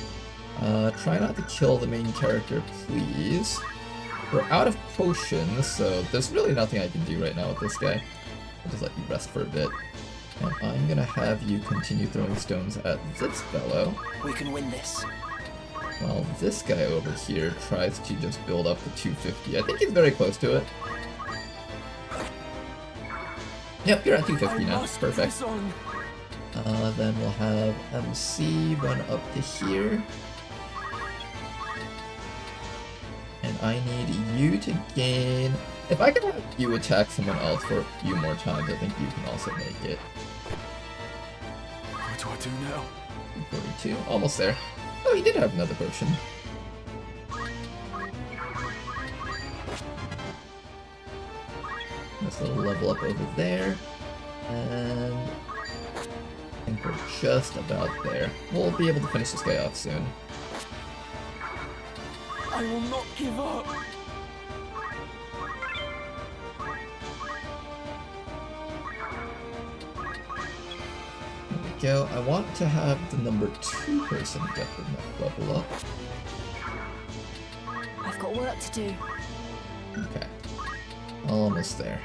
Try not to kill the main character, please. We're out of potions, so there's really nothing I can do right now with this guy. I'll just let you rest for a bit. And I'm gonna have you continue throwing stones at this fellow. We can win this. While this guy over here tries to just build up to 250. I think he's very close to it. Yep, you're at 250 now. Perfect. Then we'll have MC run up to here. And I need you to gain... If I can have you attack someone else for a few more times, I think you can also make it. What do I do now? 42, almost there. Oh, he did have another potion. Nice little level up over there. And I think we're just about there. We'll be able to finish this guy off soon. I will not give up. There we go. I want to have the number 2 person get the level up. I've got work to do. Okay. Almost there.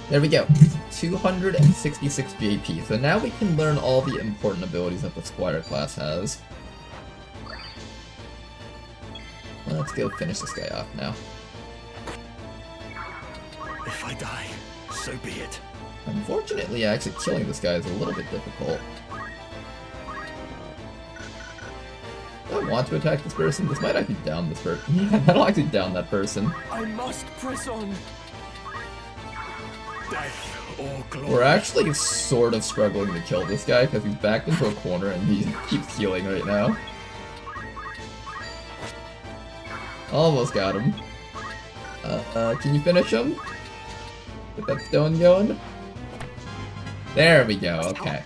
There we go. 266 GP. So now we can learn all the important abilities that the Squire class has. Let's go finish this guy off now. If I die, so be it. Unfortunately, actually killing this guy is a little bit difficult. Do I want to attack this person? This might actually down this person. Yeah, that'll actually down that person. I must press on. Death or glory. We're actually sort of struggling to kill this guy because he's backed into a corner and he keeps healing right now. Almost got him. Can you finish him? Get that stone going? There we go, okay.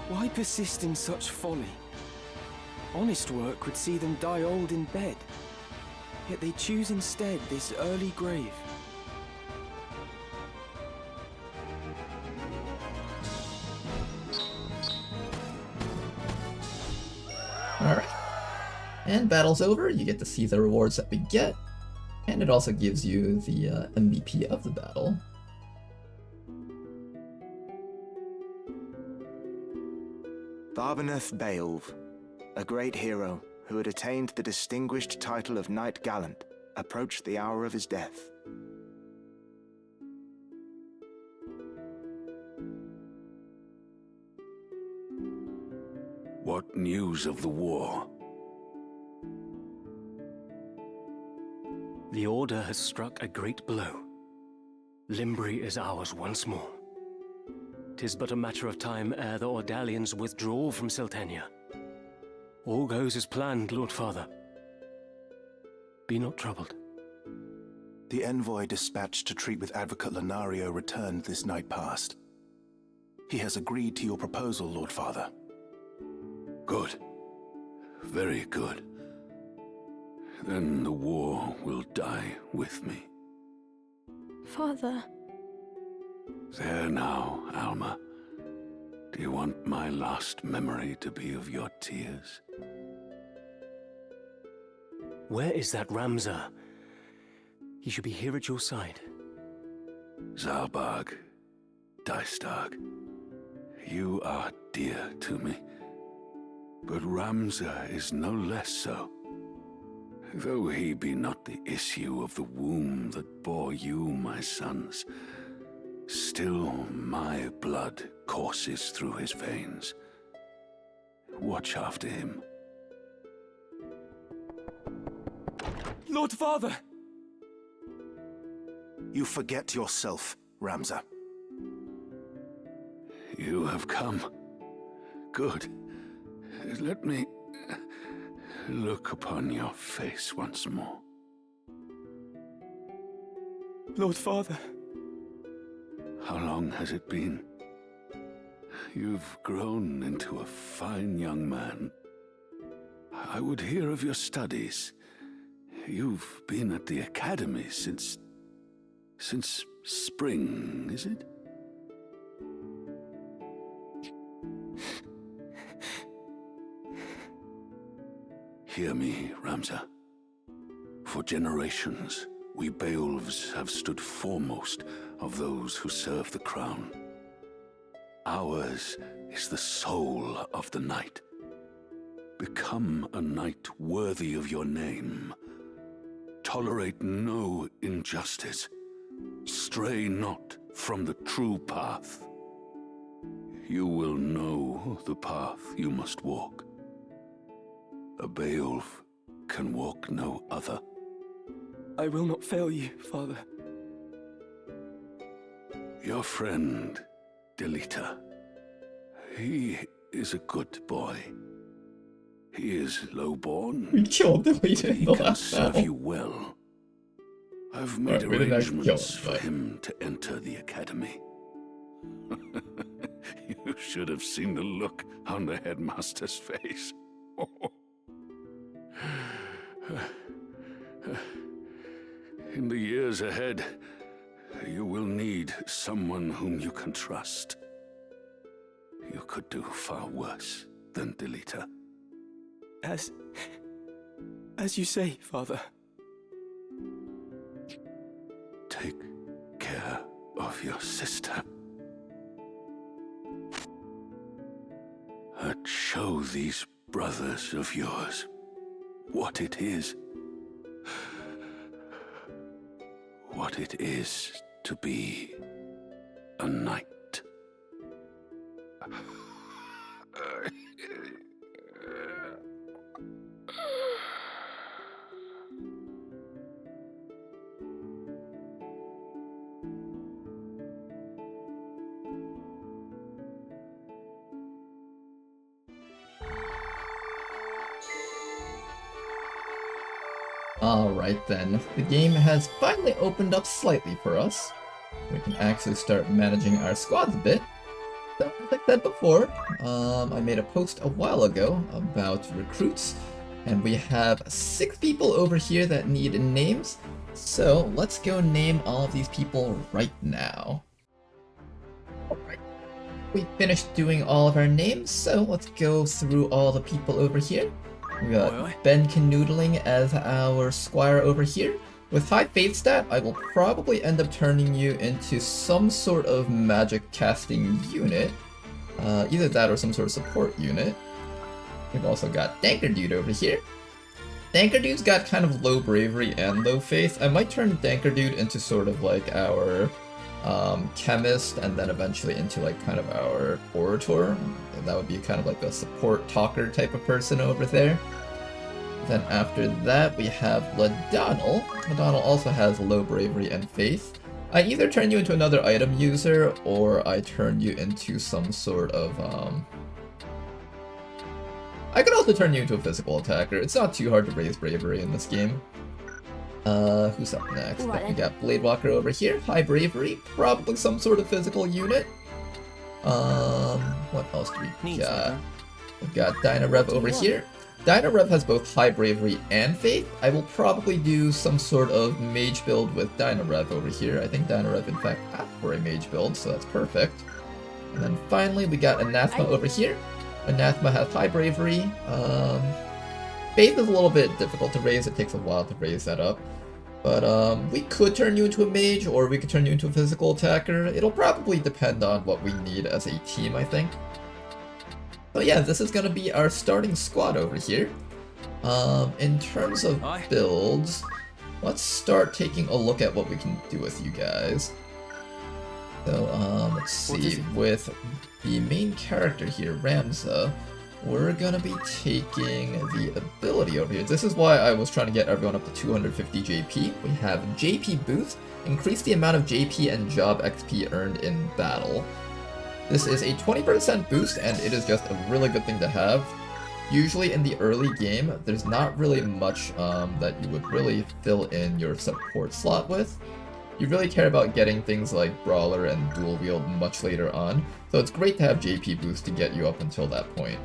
Why persist in such folly? Honest work would see them die old in bed. Yet they choose instead this early grave. Alright. And battle's over, you get to see the rewards that we get. And it also gives you the MVP of the battle. Barbeneth Beowulf, a great hero who had attained the distinguished title of Knight Gallant, approached the hour of his death. What news of the war? The Order has struck a great blow. Limbri is ours once more. 'Tis but a matter of time ere the Ordalians withdraw from Siltenia. All goes as planned, Lord Father. Be not troubled. The envoy dispatched to treat with Advocate Lenario returned this night past. He has agreed to your proposal, Lord Father. Good. Very good. Then the war will die with me. Father. There now, Alma. Do you want my last memory to be of your tears? Where is that Ramza? He should be here at your side. Zalbag, Dystag, you are dear to me. But Ramza is no less so. Though he be not the issue of the womb that bore you, my sons, still my blood courses through his veins. Watch after him. Lord Father! You forget yourself, Ramza. You have come. Good. Let me look upon your face once more. Lord Father. How long has it been? You've grown into a fine young man. I would hear of your studies. You've been at the academy since spring, is it? Hear me, Ramza. For generations, we Beowulfs have stood foremost of those who serve the crown. Ours is the soul of the knight. Become a knight worthy of your name. Tolerate no injustice. Stray not from the true path. You will know the path you must walk. A Beowulf can walk no other. I will not fail you, Father. Your friend, Delita. He is a good boy. He is low-born. We killed Delita he can serve you well. I've made arrangements for him to enter the academy. You should have seen the look on the headmaster's face. In the years ahead, you will need someone whom you can trust. You could do far worse than Delita. As you say, Father. Take care of your sister. And show these brothers of yours what it is. What it is to be a knight. Alright then, the game has finally opened up slightly for us. We can actually start managing our squads a bit. So, as I said before, I made a post a while ago about recruits, and we have 6 people over here that need names. So let's go name all of these people right now. Alright, we finished doing all of our names, so let's go through all the people over here. We got Ben Canoodling as our squire over here. With high faith stat, I will probably end up turning you into some sort of magic casting unit. Either that or some sort of support unit. We've also got Dankerdude over here. Dankerdude's got kind of low bravery and low faith. I might turn Dankerdude into sort of like our chemist, and then eventually into like kind of our orator. And that would be kind of like a support talker type of person over there. Then after that we have Ladonal. Ladonal also has low bravery and faith. I either turn you into another item user, or I turn you into some sort of I could also turn you into a physical attacker. It's not too hard to raise bravery in this game. Who's up next? Right. We got Bladewalker over here. High bravery, probably some sort of physical unit. What else do we got? We've got Dynarev over here. Dynarev has both high bravery and faith. I will probably do some sort of mage build with Dynarev over here. I think Dynarev in fact asked for a mage build, so that's perfect. And then finally we got Anathema over here. Anathema has high bravery. Faith is a little bit difficult to raise. It takes a while to raise that up. But we could turn you into a mage, or we could turn you into a physical attacker. It'll probably depend on what we need as a team, I think. So yeah, this is going to be our starting squad over here. In terms of builds, let's start taking a look at what we can do with you guys. So let's see, with the main character here, Ramza, we're gonna be taking the ability over here. This is why I was trying to get everyone up to 250 JP. We have JP Boost, increase the amount of JP and job XP earned in battle. This is a 20% boost, and it is just a really good thing to have. usually in the early game, there's not really much that you would really fill in your support slot with. You really care about getting things like Brawler and Dual Wield much later on, so it's great to have JP boost to get you up until that point.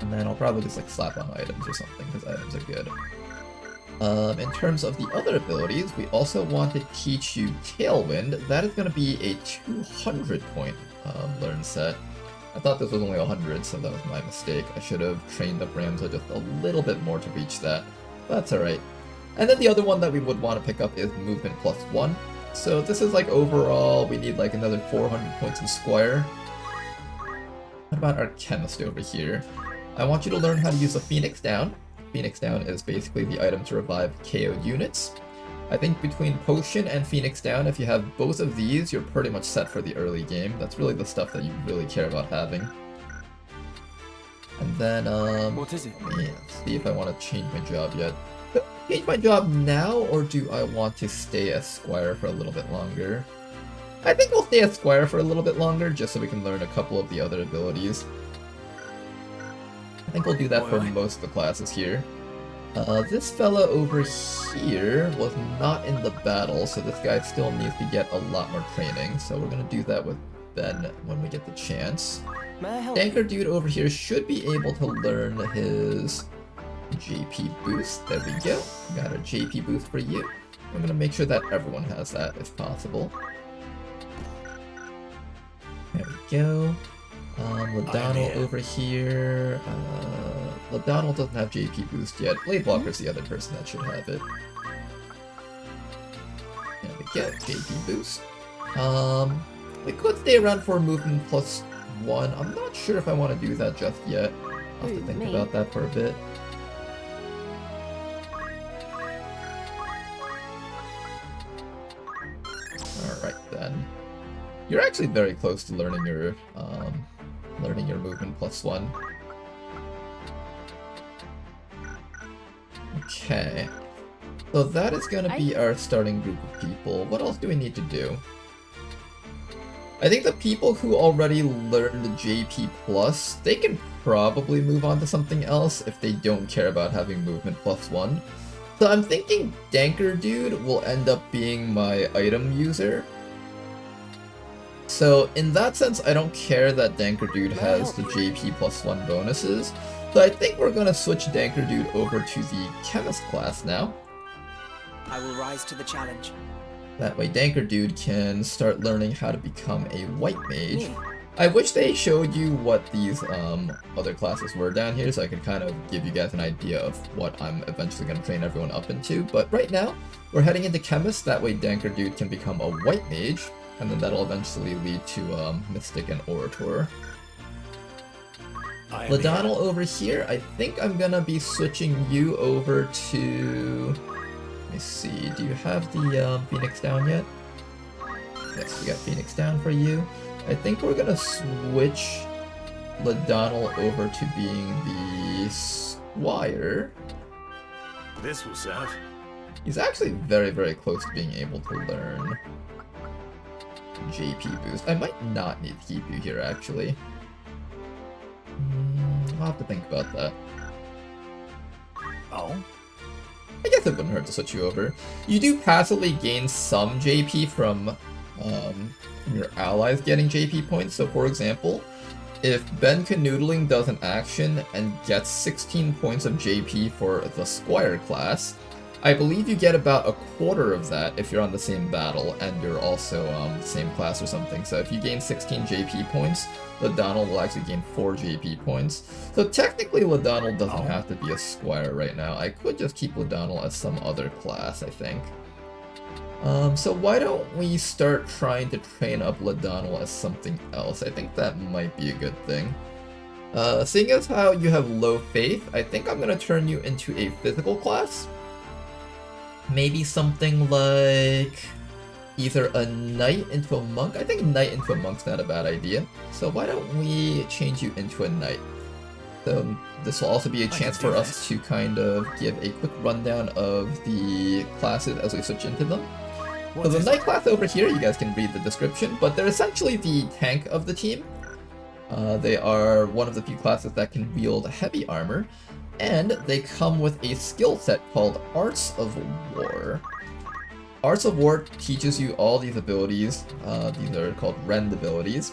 And then I'll probably just like slap on items or something, because items are good. In terms of the other abilities, we also want to teach you Tailwind. That is going to be a 200 point learn set. I thought this was only 100, so that was my mistake. I should have trained up Ramza just a little bit more to reach that. But that's alright. And then the other one that we would want to pick up is Movement +1. So this is like overall, we need like another 400 points in Squire. What about our Chemist over here? I want you to learn how to use a Phoenix Down. Phoenix Down is basically the item to revive KO'd units. I think between Potion and Phoenix Down, if you have both of these, you're pretty much set for the early game. That's really the stuff that you really care about having. And then, what is it? Let me see if I want to change my job yet. Change my job now, or do I want to stay as Squire for a little bit longer? I think we'll stay as Squire for a little bit longer, just so we can learn a couple of the other abilities. I think we'll do that for most of the classes here. This fella over here was not in the battle, so this guy still needs to get a lot more training, so we're gonna do that with Ben when we get the chance. Anchor dude over here should be able to learn his JP boost. There we go. Got a JP boost for you. I'm gonna make sure that everyone has that if possible. There we go. Ladonal over here. Ladonal doesn't have JP boost yet. Blade Walker's the other person that should have it. There we go, JP boost. We could stay around for Movement +1. I'm not sure if I want to do that just yet. I'll have to think about that for a bit. Alright then. You're actually very close to learning your Movement +1. Okay. So that is going to be our starting group of people. What else do we need to do? I think the people who already learned the JP+, they can probably move on to something else if they don't care about having Movement +1. So I'm thinking Danker Dude will end up being my item user. So in that sense, I don't care that Danker Dude has the JP +1 bonuses. So I think we're gonna switch Danker Dude over to the Chemist class now. I will rise to the challenge. That way Danker Dude can start learning how to become a White Mage. I wish they showed you what these other classes were down here so I could kind of give you guys an idea of what I'm eventually going to train everyone up into. But right now, we're heading into Chemist, that way Danker Dude can become a White Mage, and then that'll eventually lead to Mystic and Orator. Ladonal over here, I think I'm gonna be switching you over to... Let me see, do you have the Phoenix Down yet? Yes, we got Phoenix Down for you. I think we're gonna switch Ladonal over to being the Squire. This will serve. He's actually very, very close to being able to learn JP boost. I might not need to keep you here, actually. I'll have to think about that. Oh? I guess it wouldn't hurt to switch you over. You do passively gain some JP from your allies getting JP points. So for example, if Ben Canoodling does an action and gets 16 points of JP for the Squire class, I believe you get about a quarter of that if you're on the same battle and you're also the same class or something. So if you gain 16 JP points, Ladonal will actually gain 4 JP points. So technically Ladonal doesn't have to be a Squire right now. I could just keep Ladonal as some other class, I think. So why don't we start trying to train up Ladonal as something else? I think that might be a good thing. Seeing as how you have low faith, I think I'm going to turn you into a physical class. Maybe something like either a knight into a monk. I think knight into a monk's not a bad idea. So why don't we change you into a knight? So this will also be a chance for us to kind of give a quick rundown of the classes as we switch into them. So the knight class over here, you guys can read the description, but they're essentially the tank of the team. They are one of the few classes that can wield heavy armor, and they come with a skill set called Arts of War. Arts of War teaches you all these abilities. These are called rend abilities,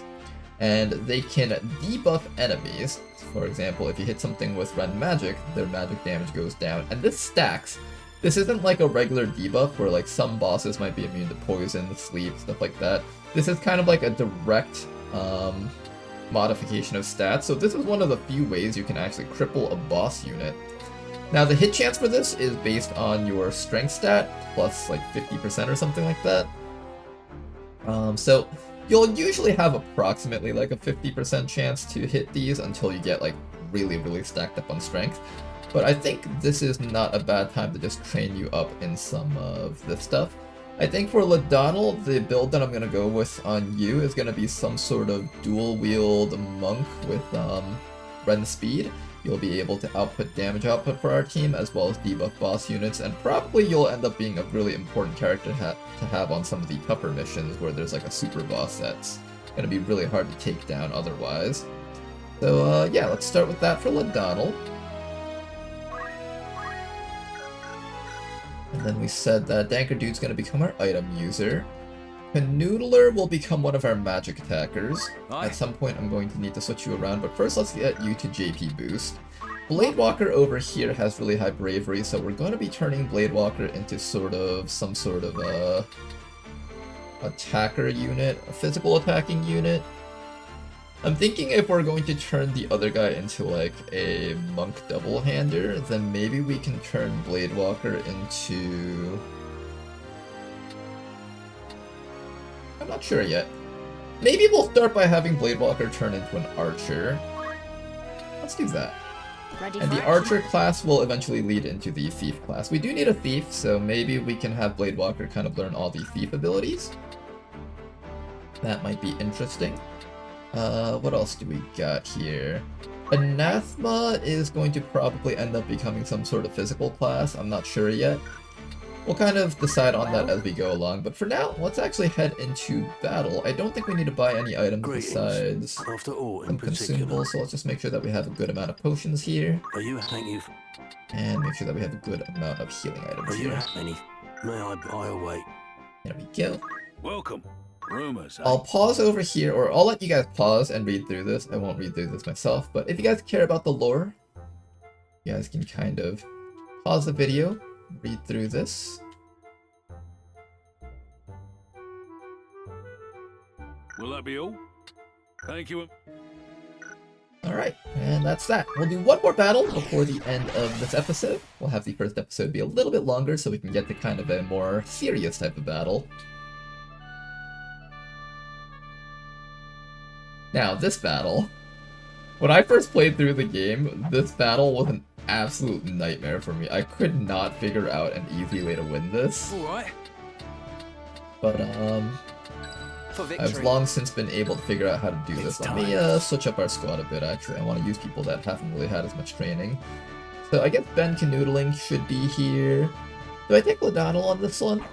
and they can debuff enemies. For example, if you hit something with rend magic, their magic damage goes down, and this stacks. This isn't like a regular debuff where like some bosses might be immune to poison, sleep, stuff like that. This is kind of like a direct modification of stats, so this is one of the few ways you can actually cripple a boss unit. Now the hit chance for this is based on your strength stat, plus like 50% or something like that. So you'll usually have approximately like a 50% chance to hit these until you get like really stacked up on strength. But I think this is not a bad time to just train you up in some of this stuff. I think for Ladonal, the build that I'm going to go with on you is going to be some sort of dual-wield monk with rend speed. You'll be able to output damage output for our team, as well as debuff boss units, and probably you'll end up being a really important character to have on some of the tougher missions where there's like a super boss that's going to be really hard to take down otherwise. So yeah, let's start with that for Ladonal. And then we said that Danker Dude's going to become our item user. Canoodler will become one of our magic attackers. At some point I'm going to need to switch you around, but first let's get you to JP boost. Bladewalker over here has really high bravery, so we're going to be turning Bladewalker into some sort of attacker unit, a physical attacking unit. I'm thinking if we're going to turn the other guy into like a monk double-hander, then maybe we can turn Bladewalker into... I'm not sure yet. Maybe we'll start by having Bladewalker turn into an archer. Let's do that. And the archer class will eventually lead into the thief class. We do need a thief, so maybe we can have Bladewalker kind of learn all the thief abilities. That might be interesting. What else do we got here? Anathema is going to probably end up becoming some sort of physical class. I'm not sure yet. We'll kind of decide on that as we go along, but for now, let's actually head into battle. I don't think we need to buy any items besides some consumables, so let's just make sure that we have a good amount of potions here. And make sure that we have a good amount of healing items here. May I buy away? There we go. Welcome. Rumors. I'll pause over here, or I'll let you guys pause and read through this. I won't read through this myself, but if you guys care about the lore, you guys can kind of pause the video, read through this. Will that be all? Thank you. Alright, and that's that. We'll do one more battle before the end of this episode. We'll have the first episode be a little bit longer so we can get to kind of a more serious type of battle. Now, this battle, when I first played through the game, this battle was an absolute nightmare for me. I could not figure out an easy way to win this. Alright. But, I've long since been able to figure out how to do this. Let me switch up our squad a bit, actually. I want to use people that haven't really had as much training. So I guess Ben Canoodling should be here. Do I take Ladonal on this one?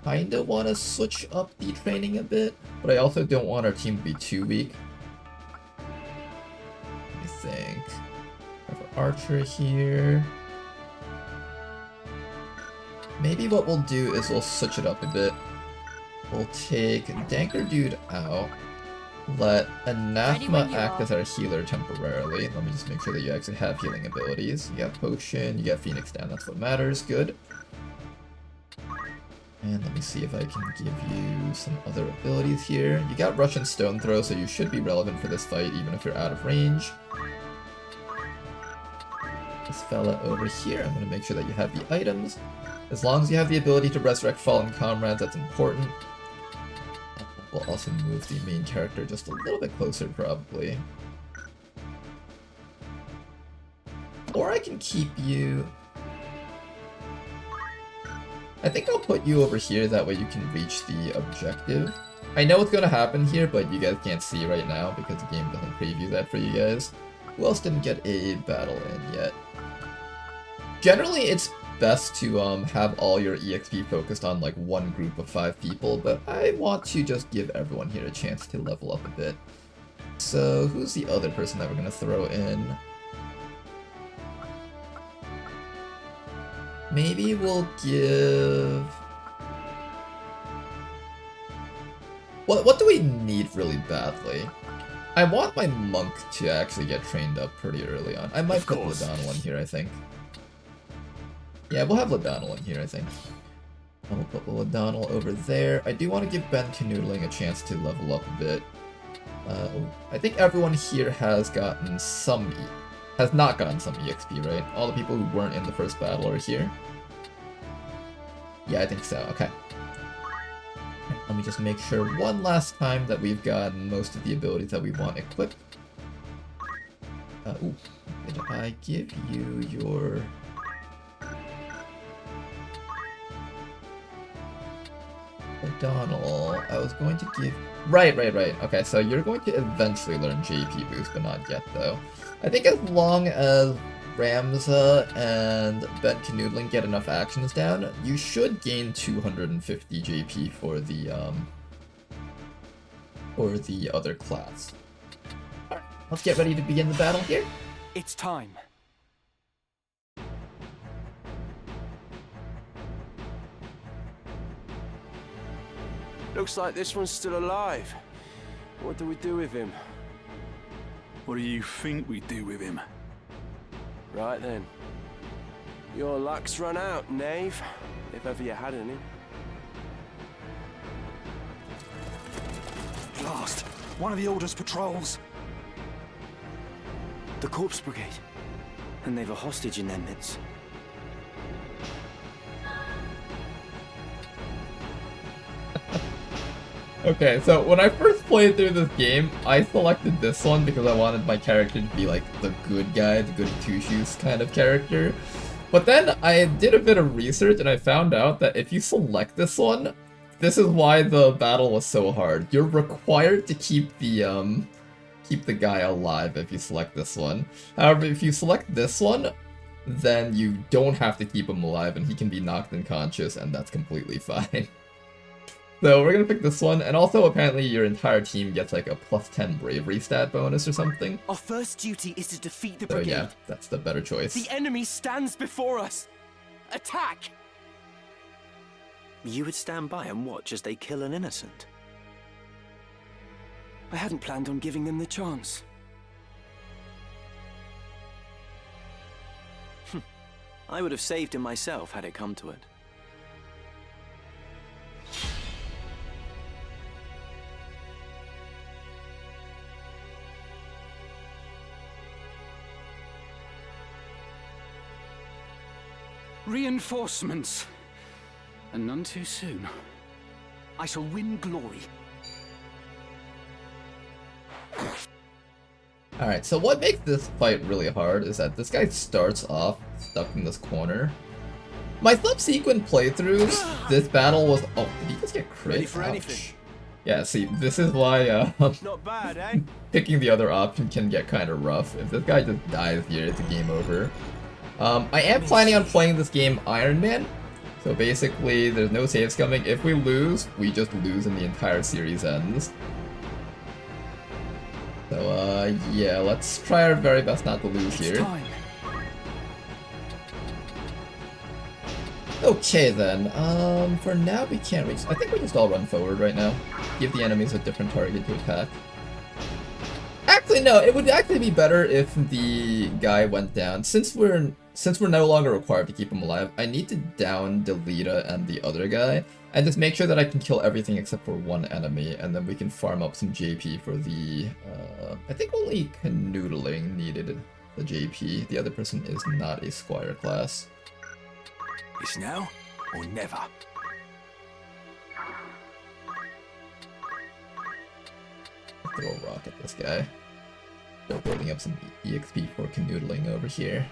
Kinda want to switch up the training a bit, but I also don't want our team to be too weak. Let me think. I have an archer here. Maybe what we'll do is we'll switch it up a bit. We'll take Danker Dude out. Let Anathema act as our healer temporarily. Let me just make sure that you actually have healing abilities. You got Potion, you got Phoenix down, that's what matters. Good. And let me see if I can give you some other abilities here. You got Russian Stone Throw, so you should be relevant for this fight, even if you're out of range. This fella over here, I'm going to make sure that you have the items. As long as you have the ability to resurrect fallen comrades, that's important. We'll also move the main character just a little bit closer, probably. Or I can keep you... I think I'll put you over here, that way you can reach the objective. I know what's going to happen here, but you guys can't see right now because the game doesn't preview that for you guys. Who else didn't get a battle in yet? Generally, it's best to have all your EXP focused on like one group of 5 people, but I want to just give everyone here a chance to level up a bit. So, who's the other person that we're gonna throw in? Maybe we'll give... What do we need really badly? I want my monk to actually get trained up pretty early on. I might put Ladonal in here, I think. Yeah, we'll have Ladonal in here, I think. And we'll put Ladonal over there. I do want to give Ben Canoodling a chance to level up a bit. I think everyone here has gotten some... has not gotten some EXP, right? All the people who weren't in the first battle are here. Yeah, I think so. Okay. Let me just make sure one last time that we've gotten most of the abilities that we want equipped. Ooh, did I give you your... O'Donnell, I was going to give... Right. Okay, so you're going to eventually learn JP boost, but not yet, though. I think as long as Ramza and Ben Canoodling get enough actions down, you should gain 250 JP for the other class. Alright, let's get ready to begin the battle here. It's time. Looks like this one's still alive. What do we do with him? What do you think we do with him? Right then. Your luck's run out, knave. If ever you had any. Blast! One of the Order's patrols. The Corpse Brigade. And they've a hostage in their midst. Okay, so when I first played through this game, I selected this one because I wanted my character to be like the good guy, the good two-shoes kind of character. But then I did a bit of research and I found out that if you select this one, this is why the battle was so hard. You're required to keep the guy alive if you select this one. However, if you select this one, then you don't have to keep him alive and he can be knocked unconscious and that's completely fine. So we're gonna pick this one, and also apparently your entire team gets like a +10 bravery stat bonus or something. Our first duty is to defeat the So brigade. yeah, that's the better choice. The enemy stands before us. Attack! You would stand by and watch as they kill an innocent? I hadn't planned on giving them the chance. I would have saved him myself had it come to it. Reinforcements. And none too soon. I shall win glory. Alright, so what makes this fight really hard is that this guy starts off stuck in this corner. My subsequent playthroughs, this battle was... Oh, did he just get crit? Ready for Ouch. anything. Yeah, see, this is why Not bad, eh? picking the other option can get kind of rough. If this guy just dies here, it's a game over. I am planning on playing this game Ironman, so basically there's no save scumming. If we lose, we just lose and the entire series ends. So yeah, let's try our very best not to lose here. Okay then, for now we can't reach... I think we just all run forward right now. Give the enemies a different target to attack. Actually no, it would actually be better if the guy went down. Since we're no longer required to keep him alive, I need to down Delita and the other guy, and just make sure that I can kill everything except for one enemy, and then we can farm up some JP for the... I think only Canoodling needed the JP. The other person is not a Squire class. It's now or never. Throw a rock at this guy. Still building up some EXP for Canoodling over here.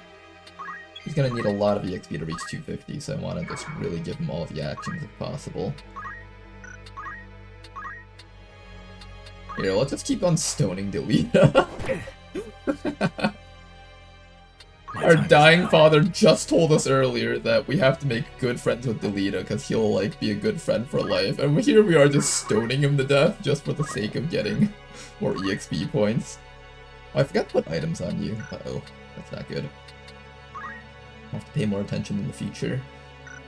He's gonna need a lot of EXP to reach 250, so I want to just really give him all the actions if possible. Here, let's just keep on stoning Delita. Our dying father just told us earlier that we have to make good friends with Delita because he'll like be a good friend for life, and here we are just stoning him to death just for the sake of getting More EXP points. Oh, I forgot to put items on you. Uh-oh, that's not good. I'll have to pay more attention in the future.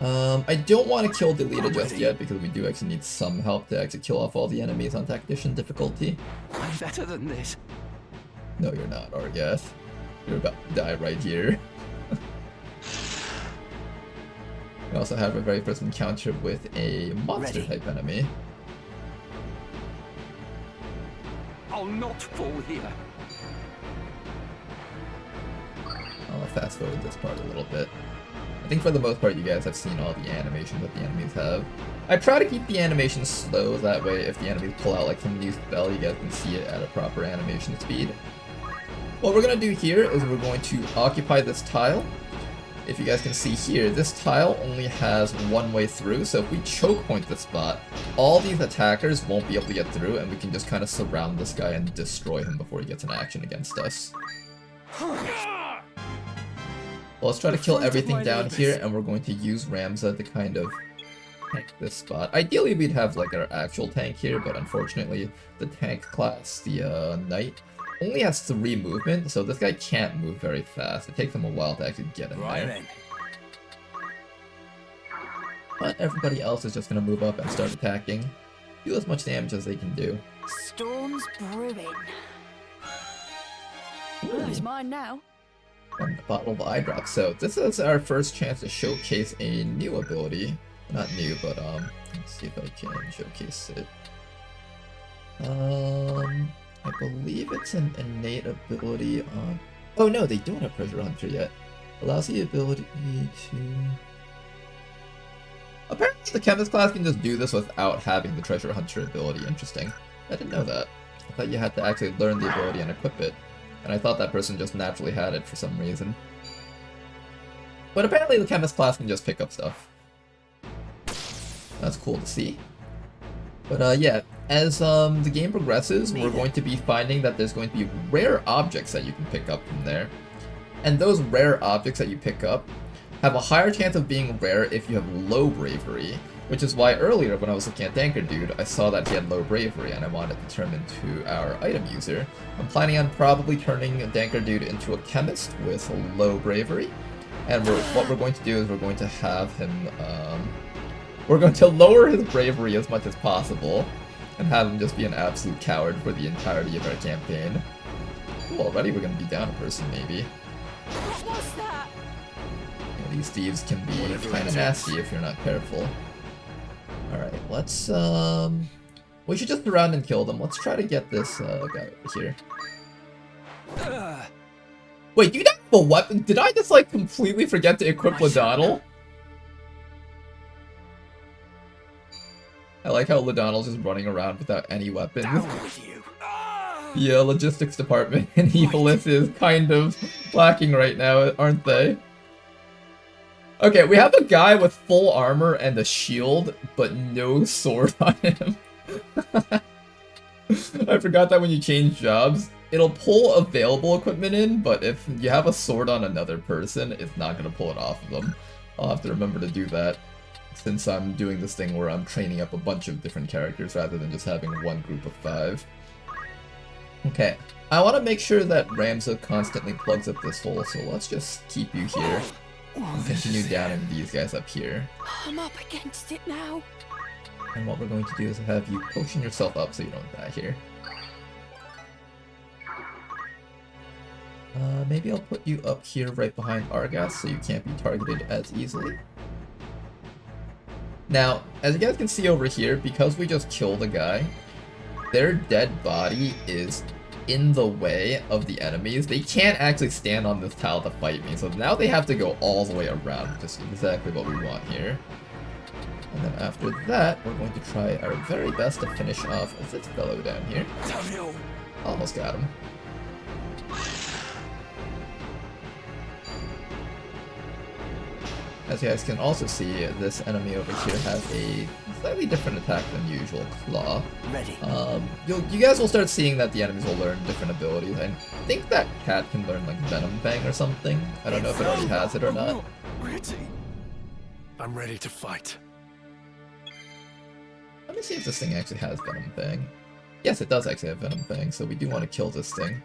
I don't want to kill Delita just yet, because we do actually need some help to actually kill off all the enemies on Tactician difficulty. I'm better than this. No, you're not, Argath. You're about to die right here. We also have our very first encounter with a monster-type enemy. I'll not fall here. I'll fast forward this part a little bit. I think for the most part you guys have seen all the animations that the enemies have. I try to keep the animations slow, that way if the enemies pull out like some new spell, you guys can see it at a proper animation speed. What we're going to do here is we're going to occupy this tile. If you guys can see here, this tile only has one way through, so if we choke point this spot, all these attackers won't be able to get through, and we can just kind of surround this guy and destroy him before he gets an action against us. Well, let's try to kill everything down here, and we're going to use Ramza to kind of tank this spot. Ideally, we'd have like our actual tank here, but unfortunately, the tank class, the Knight, only has 3 movement, so this guy can't move very fast. It takes him a while to actually get in there. Then. But everybody else is just going to move up and start attacking. Do as much damage as they can do. Storm's brewing. Oh, it's mine now. And a bottle of eye drops. So this is our first chance to showcase a new ability. Not new, but let's see if I can showcase it. I believe it's an innate ability on... Oh no, they don't have Treasure Hunter yet. Allows the ability to... Apparently the Chemist class can just do this without having the Treasure Hunter ability. Interesting. I didn't know that. I thought you had to actually learn the ability and equip it. And I thought that person just naturally had it for some reason. But apparently the Chemist class can just pick up stuff. That's cool to see. But yeah, as the game progresses, we're going to be finding that there's going to be rare objects that you can pick up from there. And those rare objects that you pick up have a higher chance of being rare if you have low bravery. Which is why earlier when I was looking at Danker Dude, I saw that he had low bravery and I wanted to turn him into our item user. I'm planning on probably turning Danker Dude into a chemist with low bravery. And what we're going to do is we're going to have him... we're going to lower his bravery as much as possible, and have him just be an absolute coward for the entirety of our campaign. Ooh, already we're going to be down a person, maybe. What was that? Yeah, these thieves can be kind of nasty if you're not careful. Alright, let's, we should just surround and kill them. Let's try to get this guy over here. Wait, do you not have a weapon? Did I just, like, completely forget to equip Ladonnell? I like how Ladonnell's just running around without any weapons. Yeah, logistics department in Evilis is kind of lacking right now, aren't they? Okay, we have a guy with full armor and a shield, but no sword on him. I forgot that when you change jobs, it'll pull available equipment in, but if you have a sword on another person, it's not going to pull it off of them. I'll have to remember to do that, since I'm doing this thing where I'm training up a bunch of different characters rather than just having one group of 5. Okay, I want to make sure that Ramza constantly plugs up this hole, so let's just keep you here and continue downing these guys up here. I'm up against it now. And what we're going to do is have you potion yourself up so you don't die here. Maybe I'll put you up here right behind Argath so you can't be targeted as easily. Now, as you guys can see over here, because we just killed a guy, their dead body is in the way of the enemies. They can't actually stand on this tile to fight me, so now they have to go all the way around, which is exactly what we want here. And then after that, we're going to try our very best to finish off this fellow down here. Almost got him. As you guys can also see, this enemy over here has a slightly different attack than usual, Claw. Ready. You guys will start seeing that the enemies will learn different abilities. I think that cat can learn like Venom Fang or something. I don't know if it already has it or not. Ready. I'm ready to fight. Let me see if this thing actually has Venom Fang. Yes, it does actually have Venom Fang, so we do want to kill this thing.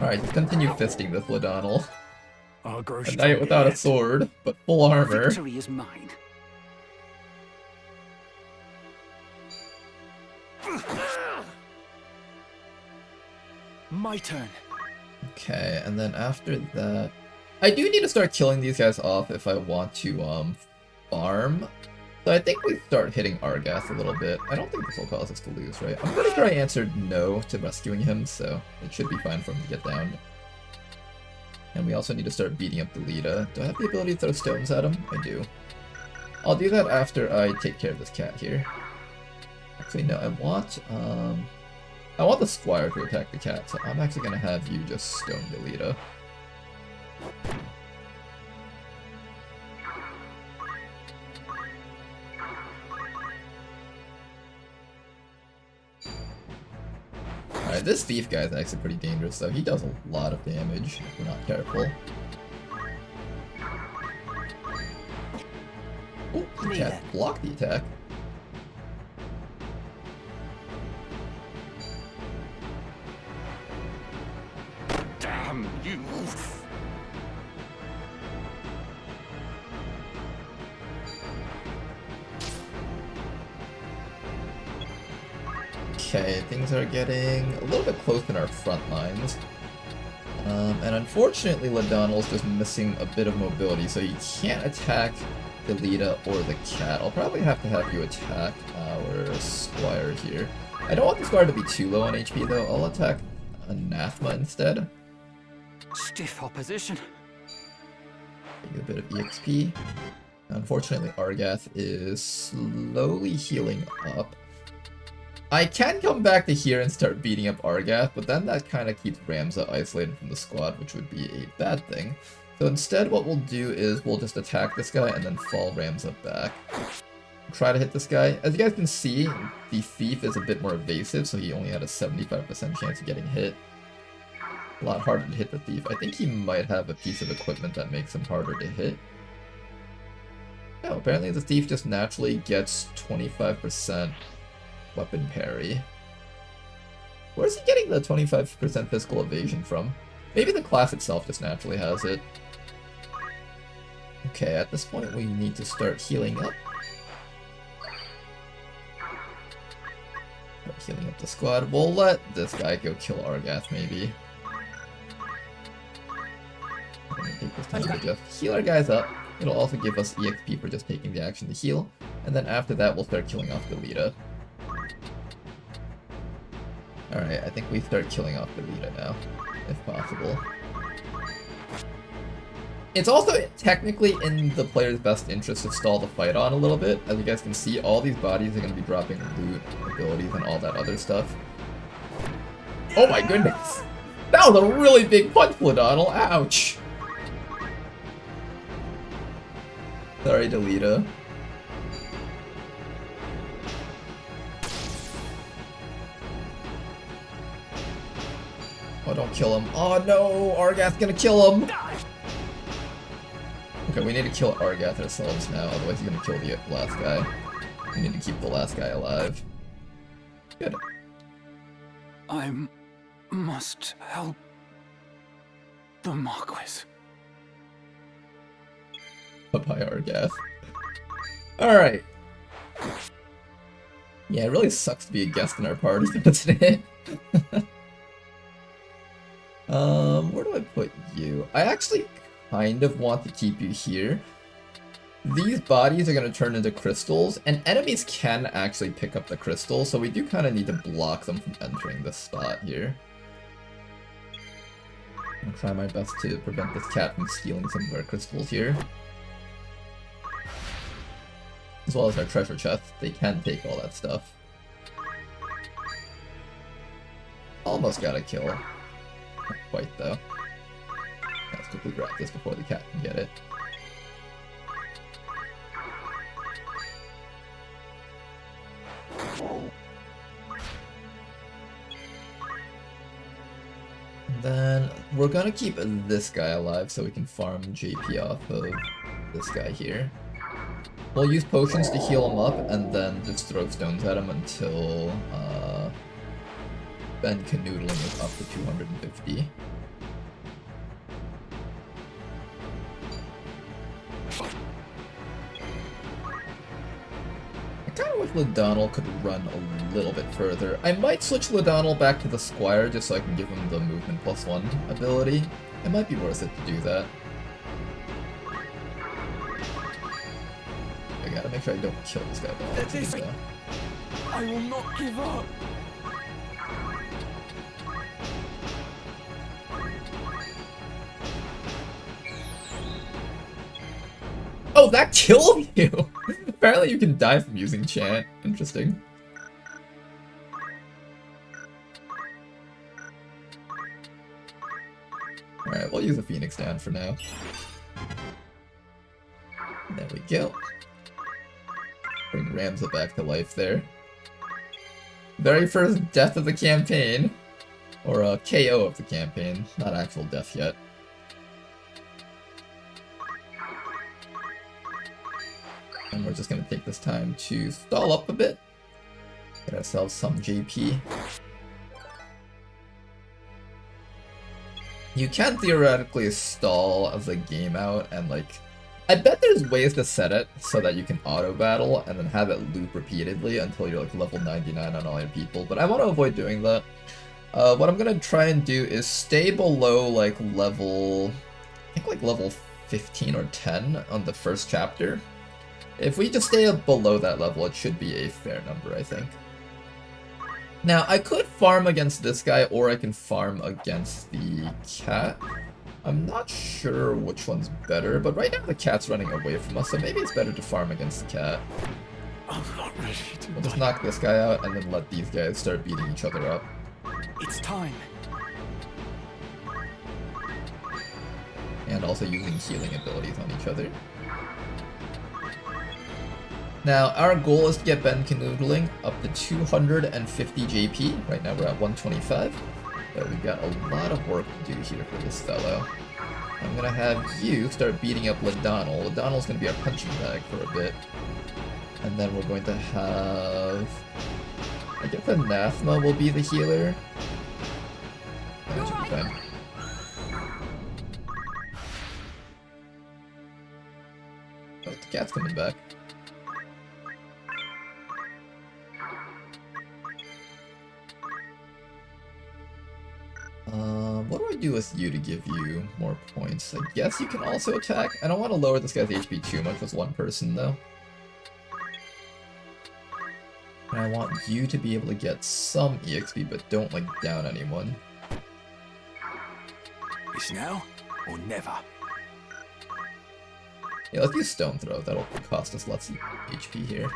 Alright, just continue fisting this Ladonal. I'll grow A knight without a sword, but full armor. Victory is mine. My turn. Okay, and then after that... I do need to start killing these guys off if I want to, farm. So I think we start hitting Argath a little bit. I don't think this will cause us to lose, right? I'm pretty sure I answered no to rescuing him, so it should be fine for him to get down. And we also need to start beating up the Lita. Do I have the ability to throw stones at him? I do. I'll do that after I take care of this cat here. Actually, no, I want the Squire to attack the cat, so I'm actually gonna have you just stone the Lita. Alright, this thief guy is actually pretty dangerous though. He does a lot of damage if we're not careful. Oh, the cat blocked the attack. Damn you! Okay, things are getting a little bit close in our front lines. And unfortunately, Ladonal's just missing a bit of mobility, so he can't attack the Lita or the cat. I'll probably have to have you attack our Squire here. I don't want the Squire to be too low on HP though. I'll attack Anathema instead. Stiff opposition. Give a bit of EXP. Unfortunately, Argath is slowly healing up. I can come back to here and start beating up Argath, but then that kind of keeps Ramza isolated from the squad, which would be a bad thing. So instead what we'll do is we'll just attack this guy and then fall Ramza back. Try to hit this guy. As you guys can see, the thief is a bit more evasive, so he only had a 75% chance of getting hit. A lot harder to hit the thief. I think he might have a piece of equipment that makes him harder to hit. No, apparently the thief just naturally gets 25% weapon parry. Where's he getting the 25% physical evasion from? Maybe the class itself just naturally has it. Okay, at this point we need to start healing up. Start healing up the squad. We'll let this guy go kill Argath, maybe. I'm gonna take this time to just heal our guys up. It'll also give us EXP for just taking the action to heal. And then after that, we'll start killing off the Lita. Alright, I think we start killing off the Lita now, if possible. It's also technically in the player's best interest to stall the fight on a little bit. As you guys can see, all these bodies are going to be dropping loot, abilities, and all that other stuff. Oh my goodness! That was a really big punch, Ladonal! Ouch! Sorry, Delita. Oh, don't kill him. Oh no! Argath's gonna kill him! Okay, we need to kill Argath ourselves now, otherwise he's gonna kill the last guy. We need to keep the last guy alive. Good. I must help the Marquis. Bye-bye, Argath. Alright. Yeah, it really sucks to be a guest in our party, doesn't it? Where do I put you? I actually kind of want to keep you here. These bodies are going to turn into crystals, and enemies can actually pick up the crystals, so we do kind of need to block them from entering this spot here. I'll try my best to prevent this cat from stealing some of our crystals here. As well as our treasure chest. They can take all that stuff. Almost got a kill. Not quite though. Let's quickly grab this before the cat can get it. Then we're gonna keep this guy alive so we can farm JP off of this guy here. We'll use potions to heal him up, and then just throw stones at him until Ben Canoodling is up to 250. I kind of wish Ladonal could run a little bit further. I might switch Ladonal back to the Squire just so I can give him the movement +1 ability. It might be worth it to do that. I gotta make sure I don't kill this guy though. I will not give up. Oh, that killed you! Apparently you can die from using chant. Interesting. Alright, we'll use a Phoenix down for now. There we go. Bring Ramza back to life there. Very first death of the campaign. Or a KO of the campaign. Not actual death yet. And we're just gonna take this time to stall up a bit. Get ourselves some JP. You can theoretically stall as a game out and like... I bet there's ways to set it so that you can auto-battle and then have it loop repeatedly until you're like level 99 on all your people, but I want to avoid doing that. What I'm gonna try and do is stay below like level... I think like level 15 or 10 on the first chapter. If we just stay below that level, it should be a fair number, I think. Now, I could farm against this guy, or I can farm against the cat. I'm not sure which one's better, but right now the cat's running away from us, so maybe it's better to farm against the cat. I'm not ready to We'll just knock this guy out, and then let these guys start beating each other up. It's time. And also using healing abilities on each other. Now, our goal is to get Ben Canoodling up to 250 JP. Right now we're at 125. But we've got a lot of work to do here for this fellow. I'm gonna have you start beating up Ladonal. Ladonal's gonna be our punching bag for a bit. And then we're going to have... I guess Anathema will be the healer. That should be fine. Oh, the cat's coming back. What do I do with you to give you more points? I guess you can also attack. I don't want to lower this guy's HP too much with one person, though. And I want you to be able to get some EXP, but don't, like, down anyone. It's now or never. Yeah, let's use Stone Throw. That'll cost us lots of HP here.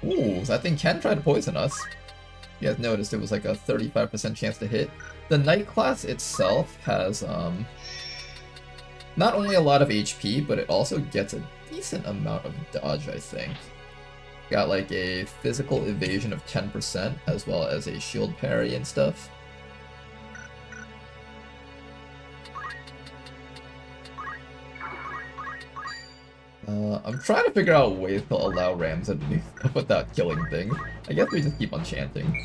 Ooh, that thing can try to poison us. You guys noticed it was like a 35% chance to hit. The Knight class itself has, not only a lot of HP, but it also gets a decent amount of dodge, I think. Got like a physical evasion of 10%, as well as a shield parry and stuff. I'm trying to figure out ways to allow Ramza to do stuff without killing things. I guess we just keep on chanting.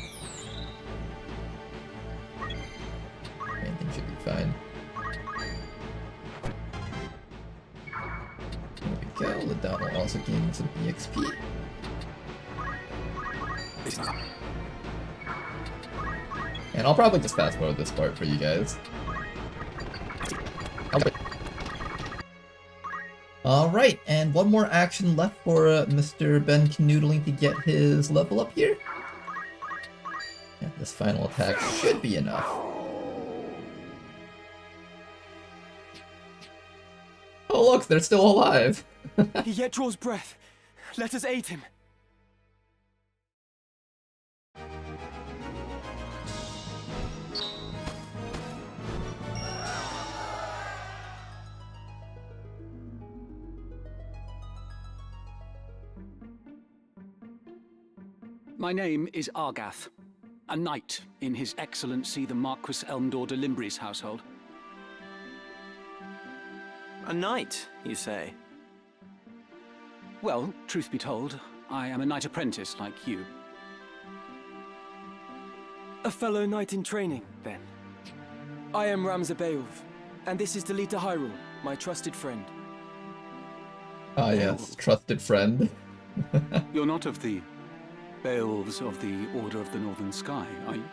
Chanting should be fine. There we go. Ladonal also gaining some EXP. And I'll probably just fast forward this part for you guys. Alright, and one more action left for Mr. Ben Canoodling to get his level up here. Yeah, this final attack should be enough. Oh look, they're still alive! He yet draws breath. Let us aid him. My name is Argath, a knight in His Excellency the Marquis Elmdor de Limbri's household. A knight, you say? Well, truth be told, I am a knight apprentice like you. A fellow knight in training, then. I am Ramza Beowulf, and this is Delita Hyrule, my trusted friend. Ah yes, trusted friend. You're not of the Beowulfs of the Order of the Northern Sky, are you?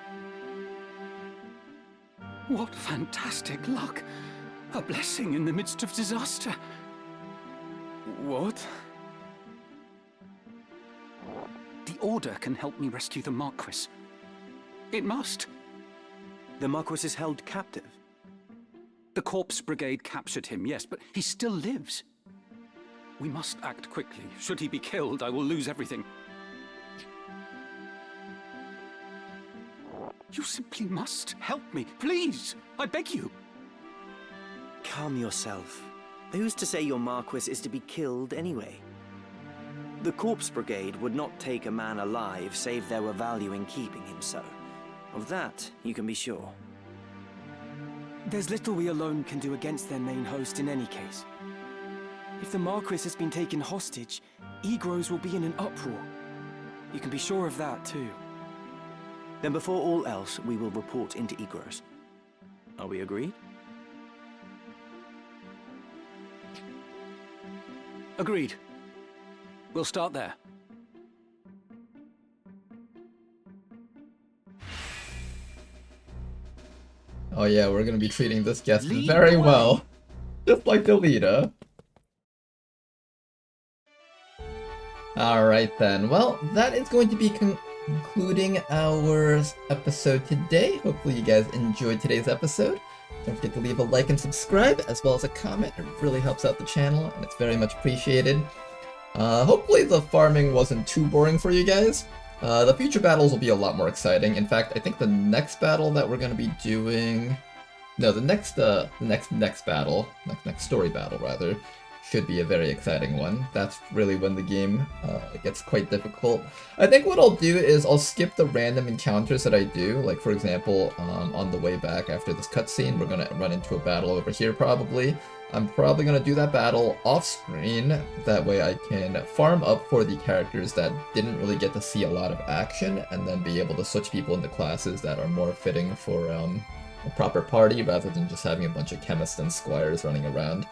What fantastic luck! A blessing in the midst of disaster. What? The Order can help me rescue the Marquis. It must. The Marquis is held captive? The Corpse Brigade captured him, yes, but he still lives. We must act quickly. Should he be killed, I will lose everything. You simply must help me, please! I beg you! Calm yourself. Who's to say your Marquis is to be killed anyway? The Corpse Brigade would not take a man alive save there were value in keeping him so. Of that, you can be sure. There's little we alone can do against their main host in any case. If the Marquis has been taken hostage, Egros will be in an uproar. You can be sure of that, too. Then before all else, we will report into Egros. Are we agreed? Agreed. We'll start there. Oh yeah, we're gonna be treating this guest very well. Just like the leader. Alright then, well, that is going to be concluding our episode today. Hopefully you guys enjoyed today's episode. Don't forget to leave a like and subscribe, as well as a comment. It really helps out the channel, and it's very much appreciated. Hopefully the farming wasn't too boring for you guys. The future battles will be a lot more exciting. In fact, I think the next battle that we're going to be doing... No, the next battle, next story battle rather, should be a very exciting one. That's really when the game gets quite difficult. I think what I'll do is I'll skip the random encounters that I do. Like, for example, on the way back after this cutscene, we're going to run into a battle over here probably. I'm probably going to do that battle off-screen. That way I can farm up for the characters that didn't really get to see a lot of action, and then be able to switch people into classes that are more fitting for a proper party, rather than just having a bunch of chemists and squires running around.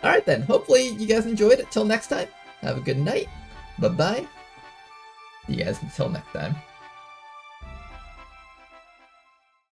Alright then, hopefully you guys enjoyed it. Till next time, have a good night. Bye-bye. See you guys until next time.